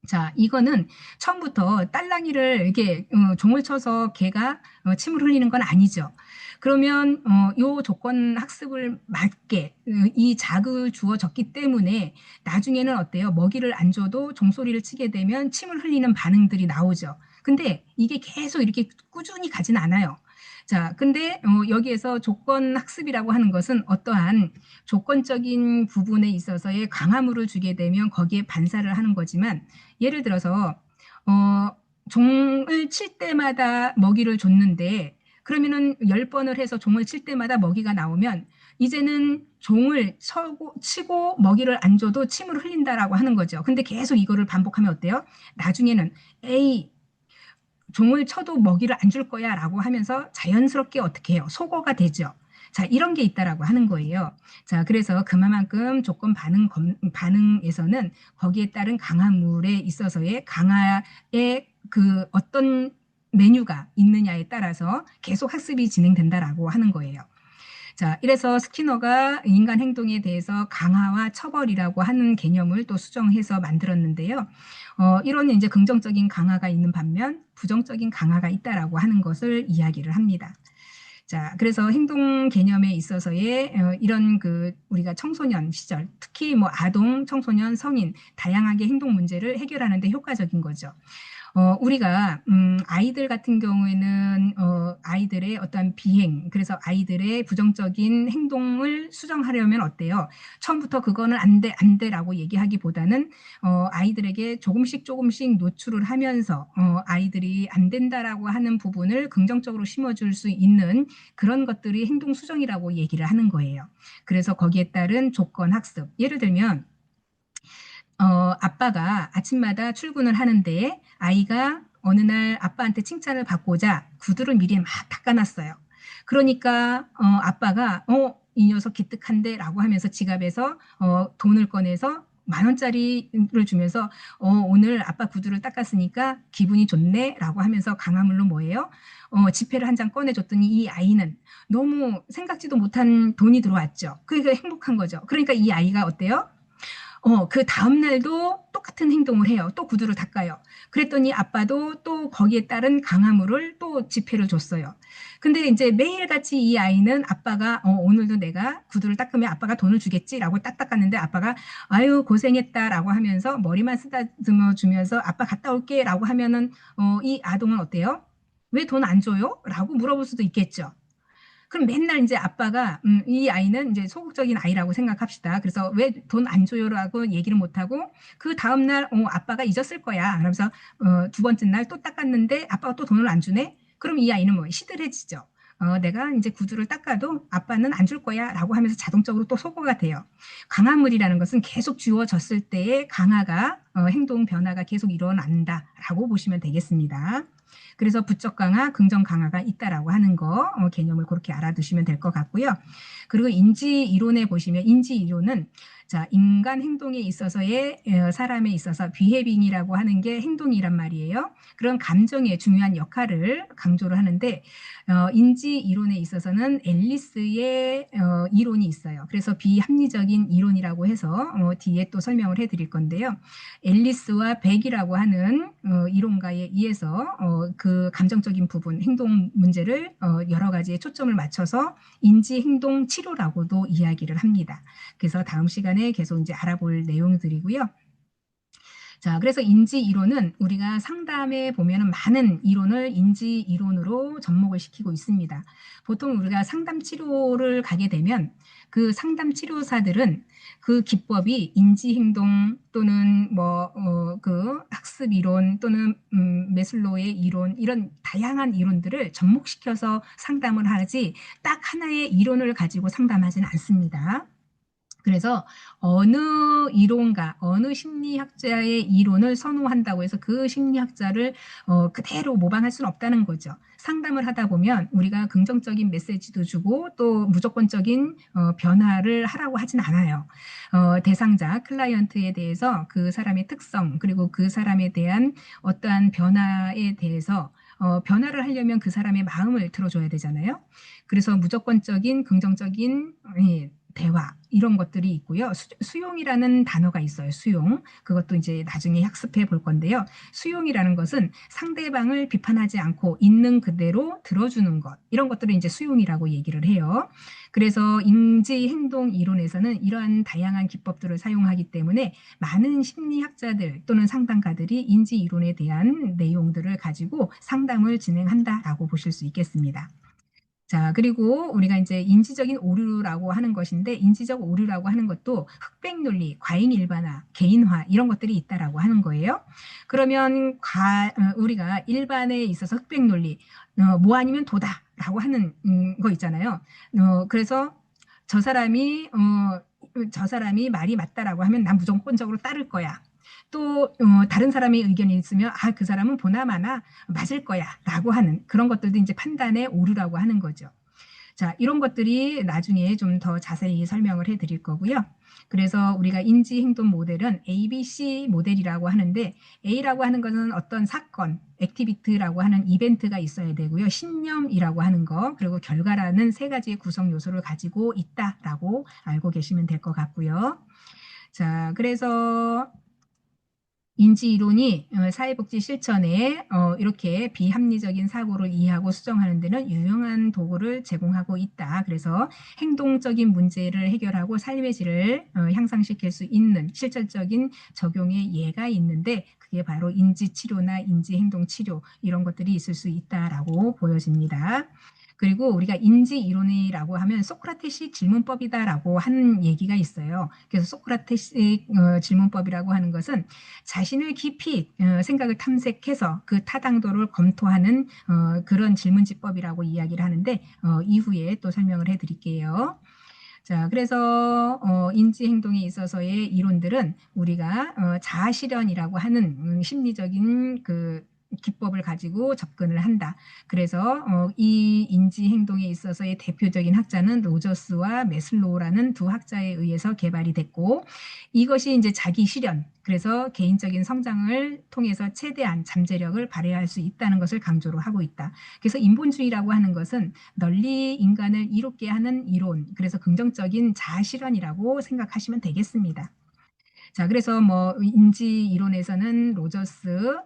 자, 이거는 처음부터 딸랑이를 이렇게 종을 쳐서 개가 침을 흘리는 건 아니죠. 그러면 요 조건 학습을 맞게 이 자극을 주어졌기 때문에 나중에는 어때요? 먹이를 안 줘도 종소리를 치게 되면 침을 흘리는 반응들이 나오죠. 근데 이게 계속 이렇게 꾸준히 가진 않아요. 자, 근데 여기에서 조건 학습이라고 하는 것은 어떠한 조건적인 부분에 있어서의 강화물을 주게 되면 거기에 반사를 하는 거지만, 예를 들어서 어, 종을 칠 때마다 먹이를 줬는데, 그러면은 10번을 해서 종을 칠 때마다 먹이가 나오면 이제는 종을 치고 먹이를 안 줘도 침을 흘린다라고 하는 거죠. 근데 계속 이거를 반복하면 어때요? 나중에는 에이, 종을 쳐도 먹이를 안 줄 거야 라고 하면서 자연스럽게 어떻게 해요? 속어가 되죠. 자, 이런 게 있다라고 하는 거예요. 자, 그래서 그만큼 조건 반응에서는 거기에 따른 강화물에 있어서의 강화의 그 어떤 메뉴가 있느냐에 따라서 계속 학습이 진행된다라고 하는 거예요. 자, 이래서 스키너가 인간 행동에 대해서 강화와 처벌이라고 하는 개념을 또 수정해서 만들었는데요. 이런 이제 긍정적인 강화가 있는 반면 부정적인 강화가 있다라고 하는 것을 이야기를 합니다. 자, 그래서 행동 개념에 있어서의 이런 그 우리가 청소년 시절, 특히 뭐 아동, 청소년, 성인 다양하게 행동 문제를 해결하는 데 효과적인 거죠. 우리가 아이들 같은 경우에는 아이들의 어떤 비행, 그래서 아이들의 부정적인 행동을 수정하려면 어때요? 처음부터 그거는 안 돼, 안 돼라고 얘기하기보다는 아이들에게 조금씩 조금씩 노출을 하면서 아이들이 안 된다라고 하는 부분을 긍정적으로 심어줄 수 있는 그런 것들이 행동 수정이라고 얘기를 하는 거예요. 그래서 거기에 따른 조건 학습. 예를 들면 아빠가 아침마다 출근을 하는데 아이가 어느 날 아빠한테 칭찬을 받고자 구두를 미리 막 닦아놨어요. 그러니까 아빠가 이 녀석 기특한데 라고 하면서 지갑에서 돈을 꺼내서 10,000원짜리를 주면서 오늘 아빠 구두를 닦았으니까 기분이 좋네 라고 하면서 강화물로 뭐예요? 지폐를 한 장 꺼내줬더니 이 아이는 너무 생각지도 못한 돈이 들어왔죠. 그러니까 행복한 거죠. 그러니까 이 아이가 어때요? 그 다음날도 똑같은 행동을 해요. 또 구두를 닦아요. 그랬더니 아빠도 또 거기에 따른 강화물을 또 지폐를 줬어요. 근데 이제 매일같이 이 아이는 아빠가 오늘도 내가 구두를 닦으면 아빠가 돈을 주겠지라고 딱 닦았는데 아빠가 아유 고생했다라고 하면서 머리만 쓰다듬어 주면서 아빠 갔다 올게라고 하면은 이 아동은 어때요? 왜 돈 안 줘요? 라고 물어볼 수도 있겠죠. 그럼 맨날 이제 아빠가 이 아이는 이제 소극적인 아이라고 생각합시다. 그래서 왜 돈 안 줘요라고 얘기를 못하고 그 다음날 아빠가 잊었을 거야. 그러면서 두 번째 날 또 닦았는데 아빠가 또 돈을 안 주네. 그럼 이 아이는 뭐 시들해지죠. 내가 이제 구두를 닦아도 아빠는 안 줄 거야 라고 하면서 자동적으로 또 소거가 돼요. 강화물이라는 것은 계속 주어졌을 때의 강화가 행동 변화가 계속 일어난다라고 보시면 되겠습니다. 그래서 부적 강화, 긍정 강화가 있다라고 하는 거 개념을 그렇게 알아두시면 될 것 같고요. 그리고 인지 이론에 보시면 인지 이론은 자, 인간 행동에 있어서의 사람에 있어서 비해빙이라고 하는 게 행동이란 말이에요. 그런 감정의 중요한 역할을 강조를 하는데 인지 이론에 있어서는 앨리스의 이론이 있어요. 그래서 비합리적인 이론이라고 해서 뒤에 또 설명을 해드릴 건데요. 앨리스와 백이라고 하는 이론가에 의해서 그 감정적인 부분, 행동 문제를 여러 가지에 초점을 맞춰서 인지 행동 치료라고도 이야기를 합니다. 그래서 다음 시간에 계속 이제 알아볼 내용들이고요. 자, 그래서 인지 이론은 우리가 상담에 보면은 많은 이론을 인지 이론으로 접목을 시키고 있습니다. 보통 우리가 상담 치료를 가게 되면 그 상담 치료사들은 그 기법이 인지 행동 또는 그 학습 학습 이론 또는 메슬로우의 이론 이런 다양한 이론들을 접목시켜서 상담을 하지 딱 하나의 이론을 가지고 상담하지는 않습니다. 그래서 어느 이론가, 어느 심리학자의 이론을 선호한다고 해서 그 심리학자를 그대로 모방할 수는 없다는 거죠. 상담을 하다 보면 우리가 긍정적인 메시지도 주고 또 무조건적인 변화를 하라고 하진 않아요. 대상자, 클라이언트에 대해서 그 사람의 특성, 그리고 그 사람에 대한 어떠한 변화에 대해서 변화를 하려면 그 사람의 마음을 들어줘야 되잖아요. 그래서 무조건적인 긍정적인 대화 이런 것들이 있고요. 수용이라는 단어가 있어요. 수용. 그것도 이제 나중에 학습해 볼 건데요. 수용이라는 것은 상대방을 비판하지 않고 있는 그대로 들어주는 것. 이런 것들을 이제 수용이라고 얘기를 해요. 그래서 인지 행동 이론에서는 이러한 다양한 기법들을 사용하기 때문에 많은 심리학자들 또는 상담가들이 인지 이론에 대한 내용들을 가지고 상담을 진행한다라고 보실 수 있겠습니다. 자, 그리고 우리가 이제 인지적인 오류라고 하는 것인데, 인지적 오류라고 하는 것도 흑백 논리, 과잉 일반화, 개인화, 이런 것들이 있다라고 하는 거예요. 그러면 우리가 일반에 있어서 흑백 논리, 뭐 아니면 도다라고 하는 거 있잖아요. 그래서 저 사람이, 저 사람이 말이 맞다라고 하면 난 무조건적으로 따를 거야. 또 다른 사람의 의견이 있으면 그 사람은 보나마나 맞을 거야 라고 하는 그런 것들도 이제 판단의 오류라고 하는 거죠. 자, 이런 것들이 나중에 좀 더 자세히 설명을 해 드릴 거고요. 그래서 우리가 인지 행동 모델은 ABC 모델이라고 하는데, A라고 하는 것은 어떤 사건, 액티비티라고 하는 이벤트가 있어야 되고요. 신념이라고 하는 거, 그리고 결과라는 세 가지의 구성 요소를 가지고 있다라고 알고 계시면 될 것 같고요. 자, 그래서 인지 이론이 사회복지 실천에 이렇게 비합리적인 사고를 이해하고 수정하는 데는 유용한 도구를 제공하고 있다. 그래서 행동적인 문제를 해결하고 삶의 질을 향상시킬 수 있는 실질적인 적용의 예가 있는데, 그게 바로 인지 치료나 인지 행동 치료 이런 것들이 있을 수 있다라고 보여집니다. 그리고 우리가 인지 이론이라고 하면 소크라테식 질문법이다라고 하는 얘기가 있어요. 그래서 소크라테식 질문법이라고 하는 것은 자신을 깊이 생각을 탐색해서 그 타당도를 검토하는 그런 질문지법이라고 이야기를 하는데, 이후에 또 설명을 해드릴게요. 자, 그래서 인지 행동에 있어서의 이론들은 우리가 자아 실현이라고 하는 심리적인 그 기법을 가지고 접근을 한다. 그래서 이 인지 행동에 있어서의 대표적인 학자는 로저스와 메슬로우라는 두 학자에 의해서 개발이 됐고, 이것이 이제 자기 실현, 그래서 개인적인 성장을 통해서 최대한 잠재력을 발휘할 수 있다는 것을 강조를 하고 있다. 그래서 인본주의라고 하는 것은 널리 인간을 이롭게 하는 이론, 그래서 긍정적인 자아 실현이라고 생각하시면 되겠습니다. 자, 그래서 뭐 인지 이론에서는 로저스,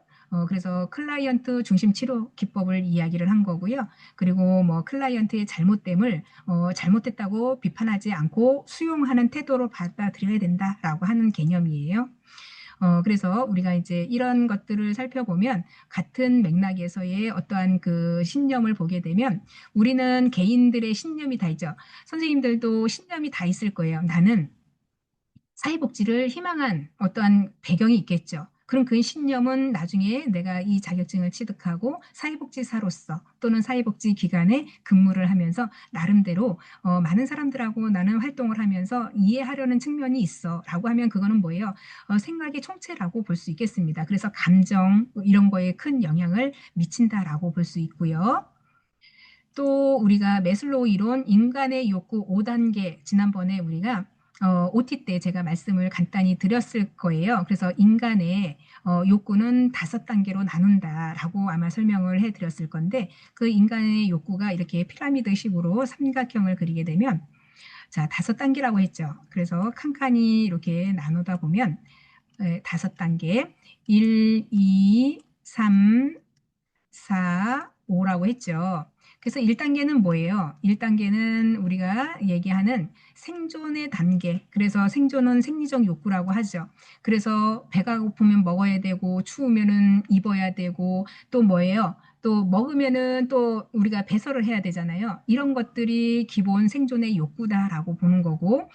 그래서 클라이언트 중심 치료 기법을 이야기를 한 거고요. 그리고 뭐 클라이언트의 잘못됨을 잘못했다고 비판하지 않고 수용하는 태도로 받아들여야 된다라고 하는 개념이에요. 그래서 우리가 이제 이런 것들을 살펴보면 같은 맥락에서의 어떠한 그 신념을 보게 되면 우리는 개인들의 신념이 다 있죠. 선생님들도 신념이 다 있을 거예요. 나는 사회복지를 희망한 어떠한 배경이 있겠죠. 그럼 그 신념은 나중에 내가 이 자격증을 취득하고 사회복지사로서 또는 사회복지기관에 근무를 하면서 나름대로 많은 사람들하고 나는 활동을 하면서 이해하려는 측면이 있어 라고 하면 그거는 뭐예요? 생각의 총체라고 볼 수 있겠습니다. 그래서 감정 이런 거에 큰 영향을 미친다라고 볼 수 있고요. 또 우리가 메슬로우 이론 인간의 욕구 5단계 지난번에 우리가 OT 때 제가 말씀을 간단히 드렸을 거예요. 그래서 인간의 욕구는 5단계로 나눈다라고 아마 설명을 해드렸을 건데, 그 인간의 욕구가 이렇게 피라미드식으로 삼각형을 그리게 되면, 자, 5단계라고 했죠. 그래서 칸칸이 이렇게 나누다 보면 5단계 1, 2, 3, 4, 5라고 했죠. 그래서 1단계는 뭐예요? 1단계는 우리가 얘기하는 생존의 단계. 그래서 생존은 생리적 욕구라고 하죠. 그래서 배가 고프면 먹어야 되고 추우면은 입어야 되고 또 뭐예요? 또 먹으면은 또 우리가 배설을 해야 되잖아요. 이런 것들이 기본 생존의 욕구다라고 보는 거고,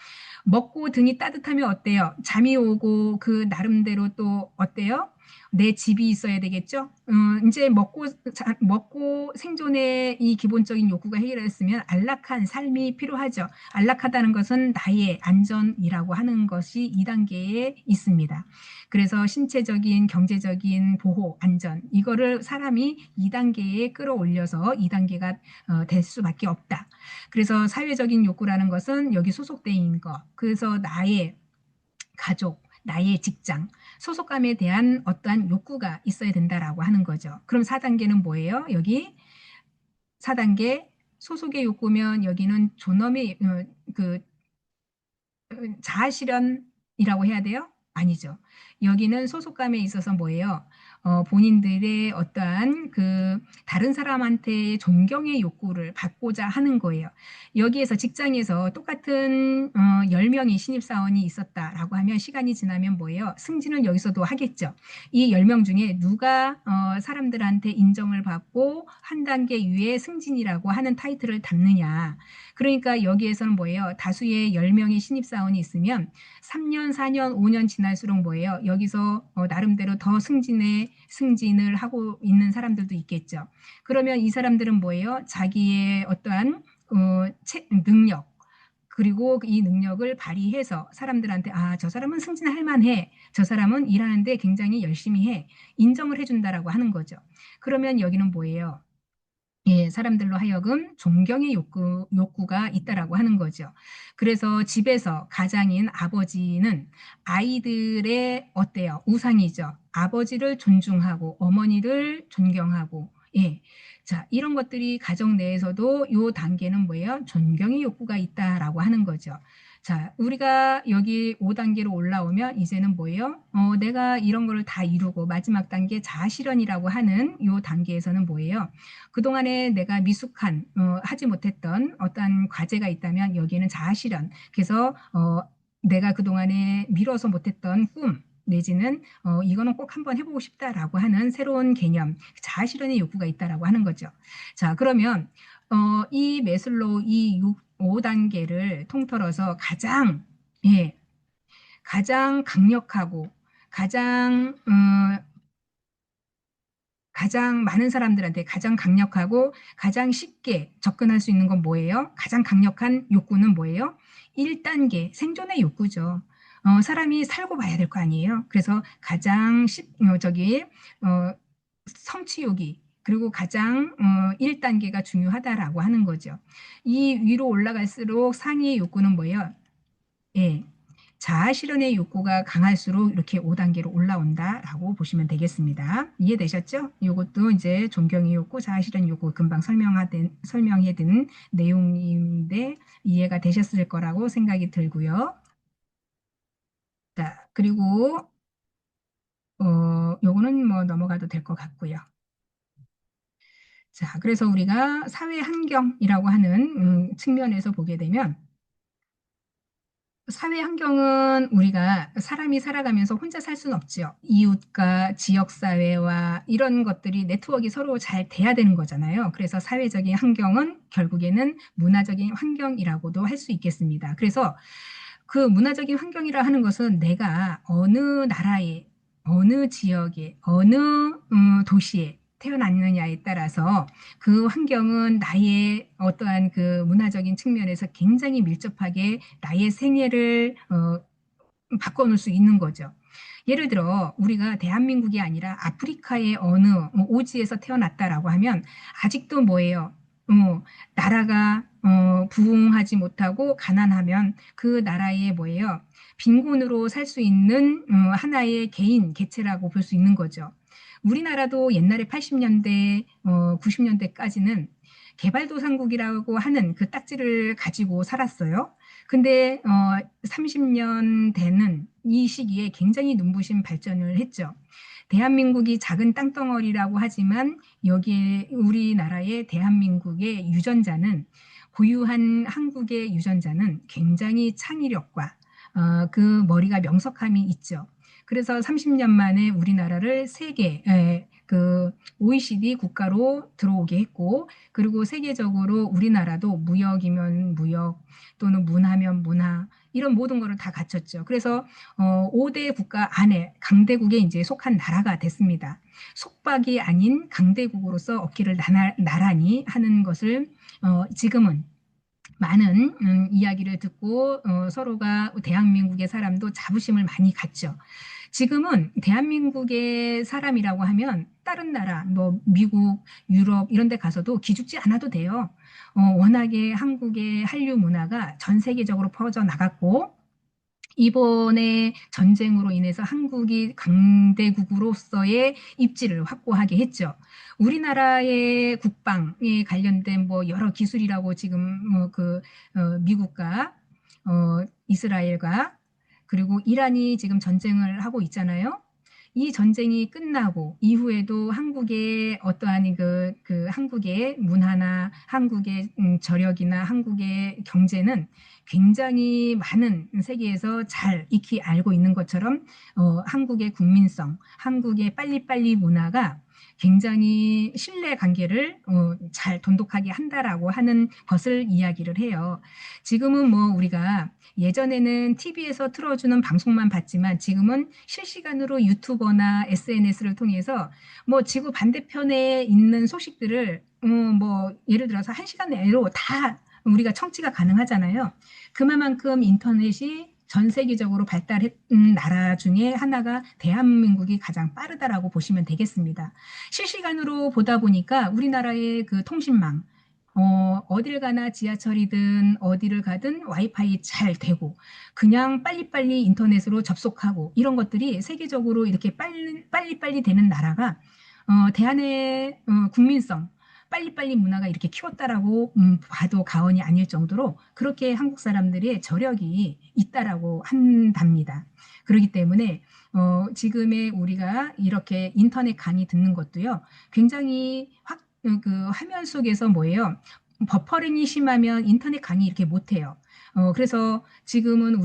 먹고 등이 따뜻하면 어때요? 잠이 오고 그 나름대로 또 어때요? 내 집이 있어야 되겠죠. 이제 먹고 생존의 이 기본적인 욕구가 해결됐으면 안락한 삶이 필요하죠. 안락하다는 것은 나의 안전이라고 하는 것이 2단계에 있습니다. 그래서 신체적인, 경제적인 보호, 안전 이거를 사람이 2단계에 끌어올려서 2단계가 될 수밖에 없다. 그래서 사회적인 욕구라는 것은 여기 소속돼 있는 것. 그래서 나의 가족, 나의 직장, 소속감에 대한 어떠한 욕구가 있어야 된다라고 하는 거죠. 그럼 4단계는 뭐예요? 여기 4단계 소속의 욕구면 여기는 존엄의 그 자아실현이라고 해야 돼요? 아니죠. 여기는 소속감에 있어서 뭐예요? 본인들의 어떠한 다른 사람한테 존경의 욕구를 받고자 하는 거예요. 여기에서 직장에서 똑같은 10명의 신입사원이 있었다라고 하면 시간이 지나면 뭐예요? 승진을 여기서도 하겠죠. 이 10명 중에 누가 사람들한테 인정을 받고 한 단계 위에 승진이라고 하는 타이틀을 담느냐. 그러니까 여기에서는 뭐예요? 다수의 10명의 신입사원이 있으면 3년, 4년, 5년 지날수록 뭐예요? 여기서 나름대로 더 승진을 하고 있는 사람들도 있겠죠. 그러면 이 사람들은 뭐예요? 자기의 어떠한 능력, 그리고 이 능력을 발휘해서 사람들한테 저 사람은 승진할 만해. 저 사람은 일하는데 굉장히 열심히 해. 인정을 해준다라고 하는 거죠. 그러면 여기는 뭐예요? 예, 사람들로 하여금 존경의 욕구가 있다라고 하는 거죠. 그래서 집에서 가장인 아버지는 아이들의 어때요? 우상이죠. 아버지를 존중하고 어머니를 존경하고, 예. 자, 이런 것들이 가정 내에서도 요 단계는 뭐예요? 존경의 욕구가 있다라고 하는 거죠. 자, 우리가 여기 5단계로 올라오면 이제는 뭐예요? 내가 이런 거를 다 이루고 마지막 단계 자아실현이라고 하는 요 단계에서는 뭐예요? 그동안에 내가 미숙한 하지 못했던 어떠한 과제가 있다면 여기에는 자아실현. 그래서 내가 그동안에 미뤄서 못했던 꿈 내지는 이거는 꼭 한번 해보고 싶다라고 하는 새로운 개념, 자아실현의 욕구가 있다라고 하는 거죠. 자, 그러면 이 매슬로우 이 5단계를 통틀어서 예, 가장 강력하고 가장 많은 사람들한테 가장 강력하고 가장 쉽게 접근할 수 있는 건 뭐예요? 가장 강력한 욕구는 뭐예요? 1단계 생존의 욕구죠. 사람이 살고 봐야 될 거 아니에요. 그래서 가장 성취욕이 그리고 가장 1단계가 중요하다라고 하는 거죠. 이 위로 올라갈수록 상위의 욕구는 뭐예요? 예. 자아 실현의 욕구가 강할수록 이렇게 5단계로 올라온다라고 보시면 되겠습니다. 이해되셨죠? 이것도 이제 존경의 욕구, 자아 실현 욕구 금방 설명해둔 내용인데 이해가 되셨을 거라고 생각이 들고요. 자, 그리고 요거는 뭐 넘어가도 될 것 같고요. 자, 그래서 우리가 사회 환경이라고 하는 측면에서 보게 되면 사회 환경은 우리가 사람이 살아가면서 혼자 살 수는 없죠. 이웃과 지역사회와 이런 것들이 네트워크가 서로 잘 돼야 되는 거잖아요. 그래서 사회적인 환경은 결국에는 문화적인 환경이라고도 할 수 있겠습니다. 그래서 그 문화적인 환경이라 하는 것은 내가 어느 나라에, 어느 지역에, 어느 도시에 태어났느냐에 따라서 그 환경은 나의 어떠한 그 문화적인 측면에서 굉장히 밀접하게 나의 생애를 바꿔놓을 수 있는 거죠. 예를 들어 우리가 대한민국이 아니라 아프리카의 어느 오지에서 태어났다라고 하면 아직도 뭐예요? 나라가 부흥하지 못하고 가난하면 그 나라의 뭐예요? 빈곤으로 살 수 있는 하나의 개인 개체라고 볼 수 있는 거죠. 우리나라도 옛날에 80년대, 90년대까지는 개발도상국이라고 하는 그 딱지를 가지고 살았어요. 근데 30년 되는 이 시기에 굉장히 눈부신 발전을 했죠. 대한민국이 작은 땅덩어리라고 하지만 여기에 우리나라의 대한민국의 유전자는 고유한 한국의 유전자는 굉장히 창의력과 그 머리가 명석함이 있죠. 그래서 30년 만에 우리나라를 세계 그 OECD 국가로 들어오게 했고, 그리고 세계적으로 우리나라도 무역이면 무역 또는 문화면 문화 이런 모든 거를 다 갖췄죠. 그래서 5대 국가 안에 강대국에 이제 속한 나라가 됐습니다. 속박이 아닌 강대국으로서 어깨를 나란히 하는 것을 지금은 많은 이야기를 듣고 서로가 대한민국의 사람도 자부심을 많이 갖죠. 지금은 대한민국의 사람이라고 하면 다른 나라, 뭐 미국, 유럽 이런 데 가서도 기죽지 않아도 돼요. 워낙에 한국의 한류 문화가 전 세계적으로 퍼져 나갔고, 이번에 전쟁으로 인해서 한국이 강대국으로서의 입지를 확보하게 했죠. 우리나라의 국방에 관련된 뭐 여러 기술이라고 지금 미국과 이스라엘과 그리고 이란이 지금 전쟁을 하고 있잖아요. 이 전쟁이 끝나고 이후에도 한국의 어떠한 그 한국의 문화나 한국의 저력이나 한국의 경제는 굉장히 많은 세계에서 잘 익히 알고 있는 것처럼 한국의 국민성, 한국의 빨리빨리 문화가 굉장히 신뢰 관계를 잘 돈독하게 한다라고 하는 것을 이야기를 해요. 지금은 뭐 우리가 예전에는 TV에서 틀어주는 방송만 봤지만 지금은 실시간으로 유튜버나 SNS를 통해서 뭐 지구 반대편에 있는 소식들을 뭐 예를 들어서 1시간 내로 다 우리가 청취가 가능하잖아요. 그만큼 인터넷이 전 세계적으로 발달한 나라 중에 하나가 대한민국이 가장 빠르다라고 보시면 되겠습니다. 실시간으로 보다 보니까 우리나라의 그 통신망, 어딜 가나 지하철이든 어디를 가든 와이파이 잘 되고 그냥 빨리빨리 인터넷으로 접속하고 이런 것들이 세계적으로 이렇게 빨리빨리 되는 나라가 대한의 국민성, 빨리빨리 문화가 이렇게 키웠다라고 봐도 과언이 아닐 정도로 그렇게 한국 사람들의 저력이 있다라고 한답니다. 그렇기 때문에 지금의 우리가 이렇게 인터넷 강의 듣는 것도요, 굉장히 그 화면 속에서 뭐예요? 버퍼링이 심하면 인터넷 강의 이렇게 못해요. 그래서 지금은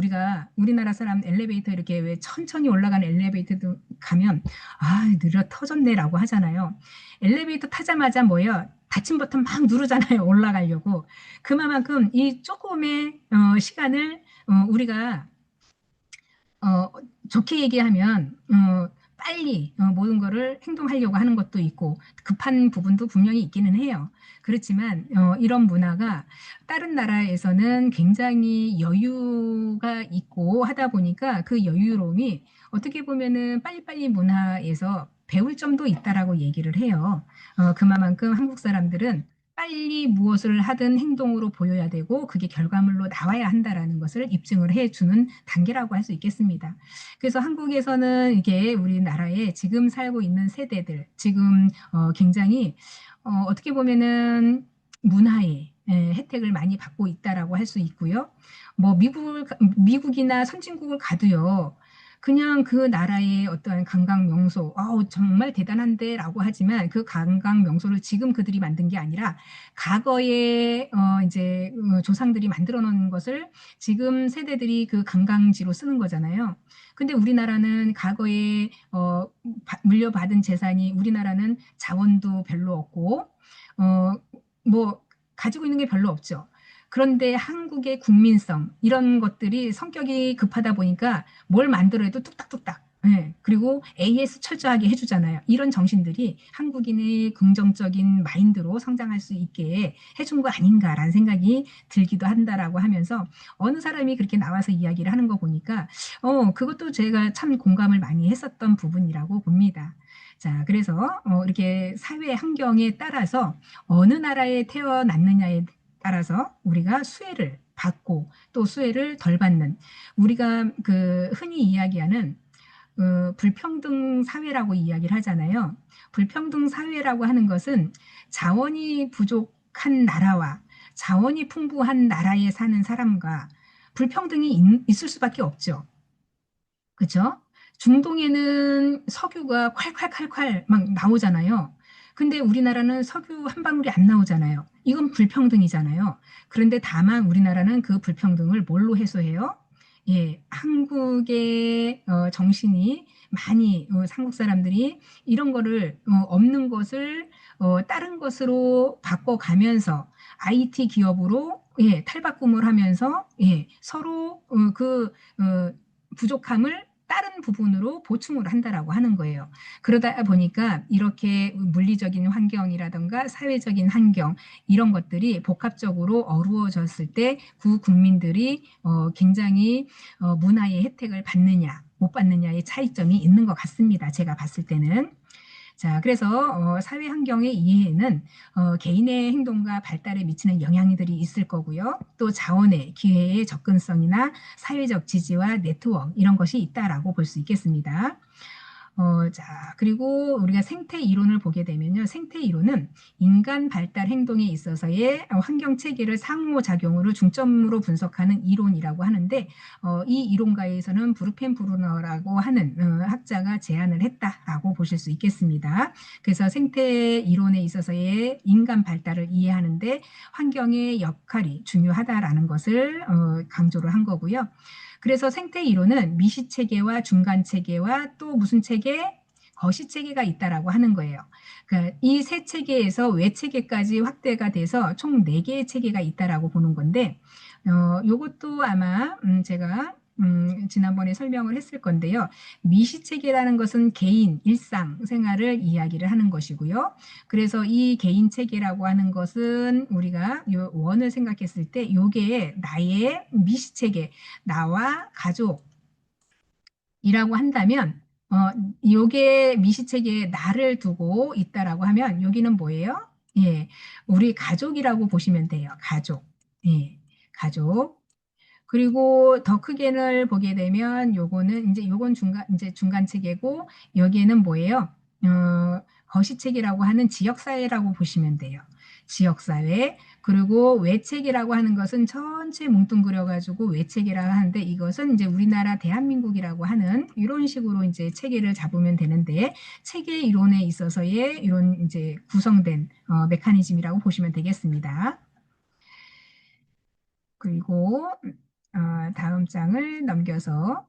우리나라 사람 엘리베이터 이렇게 왜 천천히 올라가는 엘리베이터도 가면, 아, 느려 터졌네라고 하잖아요. 엘리베이터 타자마자 뭐예요? 닫힌 버튼 막 누르잖아요. 올라가려고. 그만큼 이 조금의 시간을 우리가 어, 좋게 얘기하면 빨리 모든 거를 행동하려고 하는 것도 있고 급한 부분도 분명히 있기는 해요. 그렇지만 이런 문화가 다른 나라에서는 굉장히 여유가 있고 하다 보니까 그 여유로움이 어떻게 보면은 빨리빨리 문화에서 배울 점도 있다라고 얘기를 해요. 그만큼 한국 사람들은 빨리 무엇을 하든 행동으로 보여야 되고 그게 결과물로 나와야 한다라는 것을 입증을 해주는 단계라고 할 수 있겠습니다. 그래서 한국에서는 이게 우리나라에 지금 살고 있는 세대들, 지금 굉장히 어떻게 보면은 문화의 혜택을 많이 받고 있다라고 할 수 있고요. 뭐 미국이나 선진국을 가도요. 그냥 그 나라의 어떠한 관광 명소, 아우, 정말 대단한데라고 하지만 그 관광 명소를 지금 그들이 만든 게 아니라 과거에 이제 조상들이 만들어 놓은 것을 지금 세대들이 그 관광지로 쓰는 거잖아요. 근데 우리나라는 과거에 물려받은 재산이 우리나라는 자원도 별로 없고 뭐 가지고 있는 게 별로 없죠. 그런데 한국의 국민성 이런 것들이 성격이 급하다 보니까 뭘 만들어도 뚝딱뚝딱. 예, 그리고 AS 철저하게 해주잖아요. 이런 정신들이 한국인의 긍정적인 마인드로 성장할 수 있게 해준 거 아닌가라는 생각이 들기도 한다라고 하면서 어느 사람이 그렇게 나와서 이야기를 하는 거 보니까 그것도 제가 참 공감을 많이 했었던 부분이라고 봅니다. 자, 그래서 이렇게 사회 환경에 따라서 어느 나라에 태어났느냐에 따라서 우리가 수혜를 받고 또 수혜를 덜 받는 우리가 그 흔히 이야기하는 불평등 사회라고 이야기를 하잖아요. 불평등 사회라고 하는 것은 자원이 부족한 나라와 자원이 풍부한 나라에 사는 사람과 불평등이 있을 수밖에 없죠. 그죠? 중동에는 석유가 콸콸콸콸 막 나오잖아요. 근데 우리나라는 석유 한 방울이 안 나오잖아요. 이건 불평등이잖아요. 그런데 다만 우리나라는 그 불평등을 뭘로 해소해요? 예, 한국의 정신이 많이 한국 사람들이 이런 거를 없는 것을 다른 것으로 바꿔가면서 IT 기업으로 예, 탈바꿈을 하면서 예, 서로 부족함을 다른 부분으로 보충을 한다라고 하는 거예요. 그러다 보니까 이렇게 물리적인 환경이라든가 사회적인 환경 이런 것들이 복합적으로 어우러졌을 때 그 국민들이 굉장히 문화의 혜택을 받느냐 못 받느냐의 차이점이 있는 것 같습니다. 제가 봤을 때는. 자, 그래서 사회 환경의 이해에는 개인의 행동과 발달에 미치는 영향들이 있을 거고요. 또 자원의 기회의 접근성이나 사회적 지지와 네트워크 이런 것이 있다라고 볼 수 있겠습니다. 자, 그리고 우리가 생태 이론을 보게 되면요. 생태 이론은 인간 발달 행동에 있어서의 환경 체계를 상호작용으로 중점으로 분석하는 이론이라고 하는데, 이 이론가에서는 브루펜 브루너라고 하는 학자가 제안을 했다라고 보실 수 있겠습니다. 그래서 생태 이론에 있어서의 인간 발달을 이해하는데 환경의 역할이 중요하다라는 것을 강조를 한 거고요. 그래서 생태 이론은 미시 체계와 중간 체계와 또 무슨 체계? 거시 체계가 있다라고 하는 거예요. 그러니까 이 세 체계에서 외 체계까지 확대가 돼서 총 4개의 체계가 있다라고 보는 건데, 요것도 아마 제가 지난번에 설명을 했을 건데요. 미시체계라는 것은 개인 일상 생활을 이야기를 하는 것이고요. 그래서 이 개인 체계라고 하는 것은 우리가 요 원을 생각했을 때 요게 나의 미시체계, 나와 가족이라고 한다면 요게 미시체계에 나를 두고 있다라고 하면 여기는 뭐예요? 예, 우리 가족이라고 보시면 돼요. 가족. 예, 가족. 그리고 더 크게를 보게 되면 요거는 이제 요건 중간 체계고 여기에는 뭐예요? 거시체계라고 하는 지역사회라고 보시면 돼요. 지역사회. 그리고 외체계라고 하는 것은 전체 뭉뚱그려가지고 외체계라고 하는데 이것은 이제 우리나라 대한민국이라고 하는 이런 식으로 이제 체계를 잡으면 되는데 체계 이론에 있어서의 이런 이제 구성된 메커니즘이라고 보시면 되겠습니다. 그리고 다음 장을 넘겨서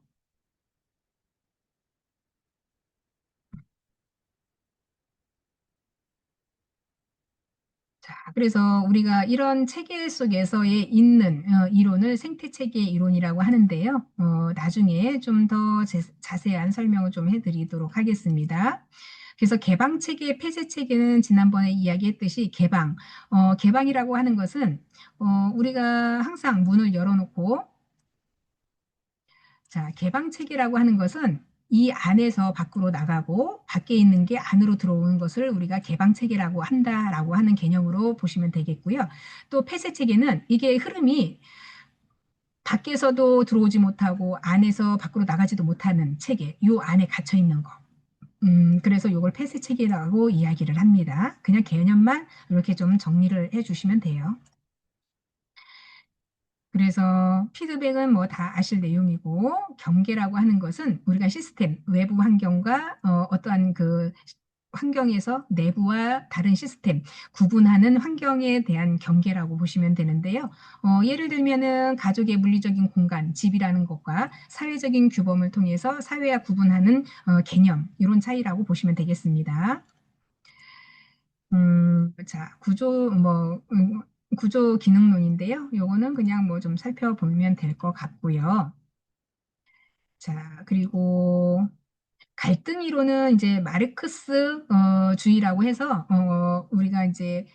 자, 그래서 우리가 이런 체계 속에서의 있는 이론을 생태체계 이론이라고 하는데요. 나중에 좀 더 자세한 설명을 좀 해드리도록 하겠습니다. 그래서 개방체계, 폐쇄체계는 지난번에 이야기했듯이 개방이라고 하는 것은 우리가 항상 문을 열어놓고 자, 개방체계라고 하는 것은 이 안에서 밖으로 나가고 밖에 있는 게 안으로 들어오는 것을 우리가 개방체계라고 한다라고 하는 개념으로 보시면 되겠고요. 또 폐쇄체계는 이게 흐름이 밖에서도 들어오지 못하고 안에서 밖으로 나가지도 못하는 체계, 요 안에 갇혀 있는 거. 그래서 이걸 폐쇄체계라고 이야기를 합니다. 그냥 개념만 이렇게 좀 정리를 해주시면 돼요. 그래서 피드백은 뭐 다 아실 내용이고 경계라고 하는 것은 우리가 시스템, 외부 환경과 어떠한 그 환경에서 내부와 다른 시스템 구분하는 환경에 대한 경계라고 보시면 되는데요. 예를 들면은 가족의 물리적인 공간, 집이라는 것과 사회적인 규범을 통해서 사회와 구분하는 개념, 이런 차이라고 보시면 되겠습니다. 자, 구조 기능론인데요. 요거는 그냥 뭐 좀 살펴보면 될 것 같고요. 자, 그리고 갈등 이론은 이제 마르크스 주의라고 해서 우리가 이제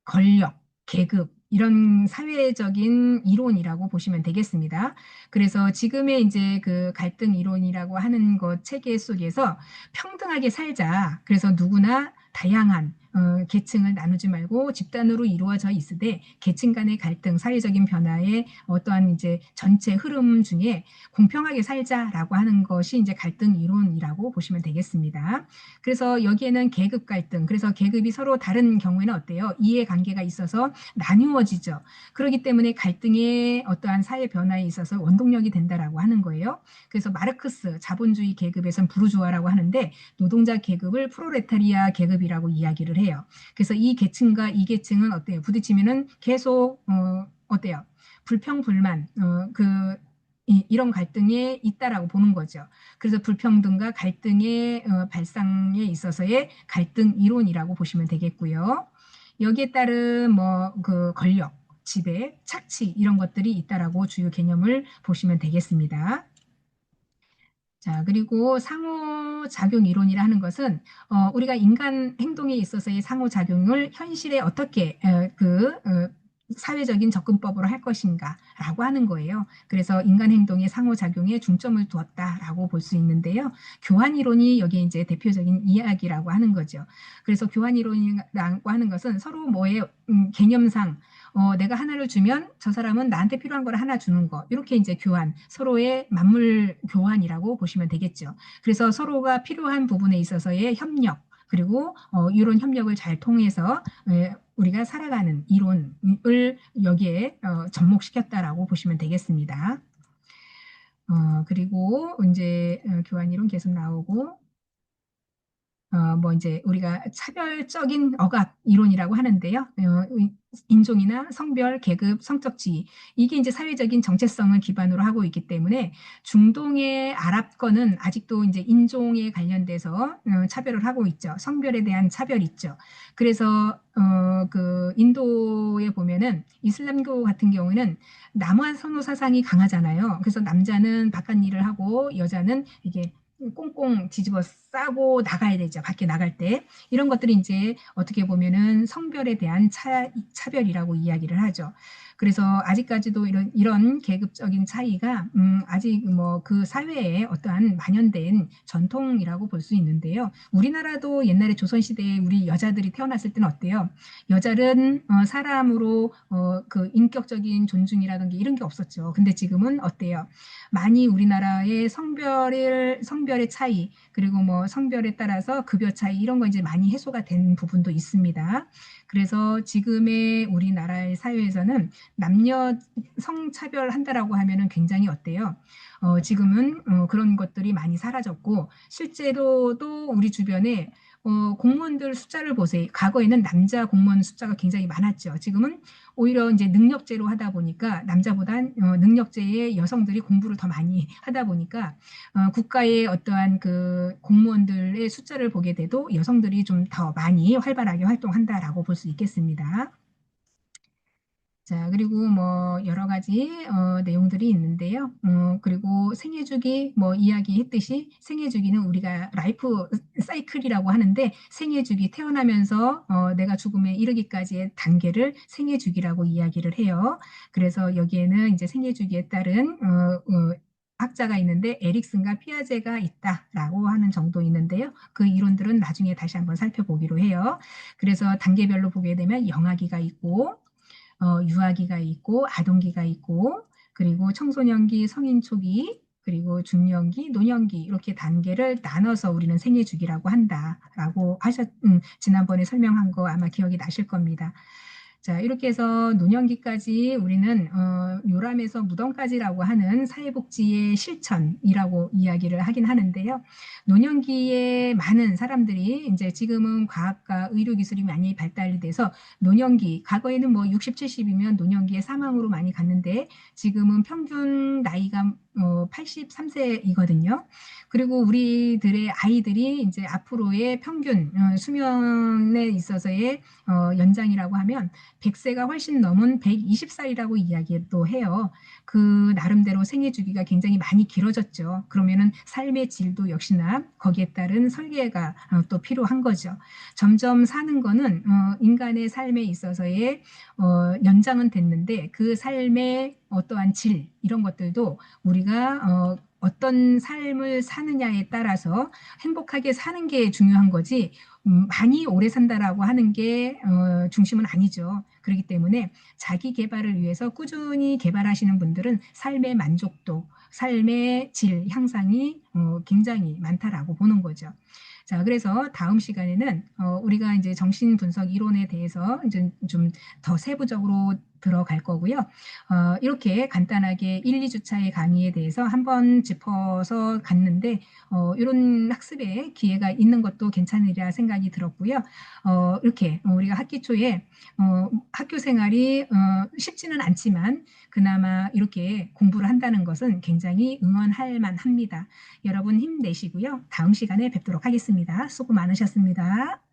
권력, 계급 이런 사회적인 이론이라고 보시면 되겠습니다. 그래서 지금의 이제 그 갈등 이론이라고 하는 것 체계 속에서 평등하게 살자. 그래서 누구나 다양한 계층을 나누지 말고 집단으로 이루어져 있으되 계층 간의 갈등, 사회적인 변화의 어떠한 이제 전체 흐름 중에 공평하게 살자라고 하는 것이 이제 갈등 이론이라고 보시면 되겠습니다. 그래서 여기에는 계급 갈등, 그래서 계급이 서로 다른 경우에는 어때요? 이해관계가 있어서 나누어지죠. 그렇기 때문에 갈등의 어떠한 사회 변화에 있어서 원동력이 된다라고 하는 거예요. 그래서 마르크스 자본주의 계급에선 부르주아라고 하는데 노동자 계급을 프로레타리아 계급이라고 이야기를 해요. 그래서 이 계층과 이 계층은 어때요? 부딪히면은 계속 어때요? 불평불만 이런 갈등에 있다라고 보는 거죠. 그래서 불평등과 갈등의 발상에 있어서의 갈등 이론이라고 보시면 되겠고요. 여기에 따른 뭐 그 권력, 지배, 착취 이런 것들이 있다라고 주요 개념을 보시면 되겠습니다. 자, 그리고 상호작용 이론이라 하는 것은 우리가 인간 행동에 있어서의 상호작용을 현실에 어떻게 사회적인 접근법으로 할 것인가라고 하는 거예요. 그래서 인간 행동의 상호작용에 중점을 두었다라고 볼 수 있는데요. 교환 이론이 여기에 이제 대표적인 이야기라고 하는 거죠. 그래서 교환 이론이라고 하는 것은 서로 뭐의 개념상 내가 하나를 주면 저 사람은 나한테 필요한 걸 하나 주는 거. 이렇게 이제 교환, 서로의 만물 교환이라고 보시면 되겠죠. 그래서 서로가 필요한 부분에 있어서의 협력, 그리고 이런 협력을 잘 통해서 우리가 살아가는 이론을 여기에 접목시켰다라고 보시면 되겠습니다. 그리고 이제 교환 이론 계속 나오고 뭐 이제 우리가 차별적인 억압 이론이라고 하는데요. 인종이나 성별, 계급, 성적 지위 이게 이제 사회적인 정체성을 기반으로 하고 있기 때문에 중동의 아랍권은 아직도 이제 인종에 관련돼서 차별을 하고 있죠. 성별에 대한 차별이 있죠. 그래서 그 인도에 보면은 이슬람교 같은 경우는 남화 선호 사상이 강하잖아요. 그래서 남자는 바깥 일을 하고 여자는 이게 꽁꽁 뒤집어 싸고 나가야 되죠. 밖에 나갈 때. 이런 것들이 이제 어떻게 보면은 성별에 대한 차별이라고 이야기를 하죠. 그래서 아직까지도 이런 계급적인 차이가 아직 뭐 그 사회에 어떠한 만연된 전통이라고 볼 수 있는데요. 우리나라도 옛날에 조선시대에 우리 여자들이 태어났을 때는 어때요? 여자는 사람으로 그 인격적인 존중이라든지 이런 게 없었죠. 근데 지금은 어때요? 많이 우리나라의 성별의 차이, 그리고 뭐 성별에 따라서 급여 차이 이런 거 이제 많이 해소가 된 부분도 있습니다. 그래서 지금의 우리나라의 사회에서는 남녀 성차별한다라고 하면은 굉장히 어때요? 지금은 그런 것들이 많이 사라졌고 실제로도 우리 주변에 공무원들 숫자를 보세요. 과거에는 남자 공무원 숫자가 굉장히 많았죠. 지금은 오히려 이제 능력제로 하다 보니까 남자보단 능력제의 여성들이 공부를 더 많이 하다 보니까 국가의 어떠한 그 공무원들의 숫자를 보게 돼도 여성들이 좀 더 많이 활발하게 활동한다라고 볼 수 있겠습니다. 자, 그리고 뭐 여러 가지 내용들이 있는데요. 그리고 생애주기 뭐 이야기했듯이 생애주기는 우리가 라이프 사이클이라고 하는데 생애주기 태어나면서 내가 죽음에 이르기까지의 단계를 생애주기라고 이야기를 해요. 그래서 여기에는 이제 생애주기에 따른 학자가 있는데 에릭슨과 피아제가 있다라고 하는 정도 있는데요. 그 이론들은 나중에 다시 한번 살펴보기로 해요. 그래서 단계별로 보게 되면 영아기가 있고 유아기가 있고 아동기가 있고 그리고 청소년기, 성인 초기, 그리고 중년기, 노년기 이렇게 단계를 나눠서 우리는 생애 주기라고 한다라고 지난번에 설명한 거 아마 기억이 나실 겁니다. 자, 이렇게 해서 노년기까지 우리는 요람에서 무덤까지라고 하는 사회복지의 실천이라고 이야기를 하긴 하는데요. 노년기에 많은 사람들이 이제 지금은 과학과 의료기술이 많이 발달이 돼서 노년기, 과거에는 뭐 60, 70이면 노년기에 사망으로 많이 갔는데 지금은 평균 나이가 83세이거든요. 그리고 우리들의 아이들이 이제 앞으로의 평균 수명에 있어서의 연장이라고 하면 100세가 훨씬 넘은 120살이라고 이야기도 해요. 그 나름대로 생애 주기가 굉장히 많이 길어졌죠. 그러면은 삶의 질도 역시나 거기에 따른 설계가 또 필요한 거죠. 점점 사는 거는 인간의 삶에 있어서의 연장은 됐는데 그 삶의 어떠한 질 이런 것들도 우리가 어떤 삶을 사느냐에 따라서 행복하게 사는 게 중요한 거지 많이 오래 산다라고 하는 게 중심은 아니죠. 그렇기 때문에 자기 개발을 위해서 꾸준히 개발하시는 분들은 삶의 만족도, 삶의 질 향상이 굉장히 많다라고 보는 거죠. 자, 그래서 다음 시간에는 우리가 이제 정신분석 이론에 대해서 이제 좀 더 세부적으로 들어갈 거고요. 이렇게 간단하게 1-2 주차의 강의에 대해서 한번 짚어서 갔는데 이런 학습의 기회가 있는 것도 괜찮으리라 생각이 들었고요. 이렇게 우리가 학기 초에 학교 생활이 쉽지는 않지만 그나마 이렇게 공부를 한다는 것은 굉장히 응원할 만합니다. 여러분 힘내시고요. 다음 시간에 뵙도록 하겠습니다. 수고 많으셨습니다.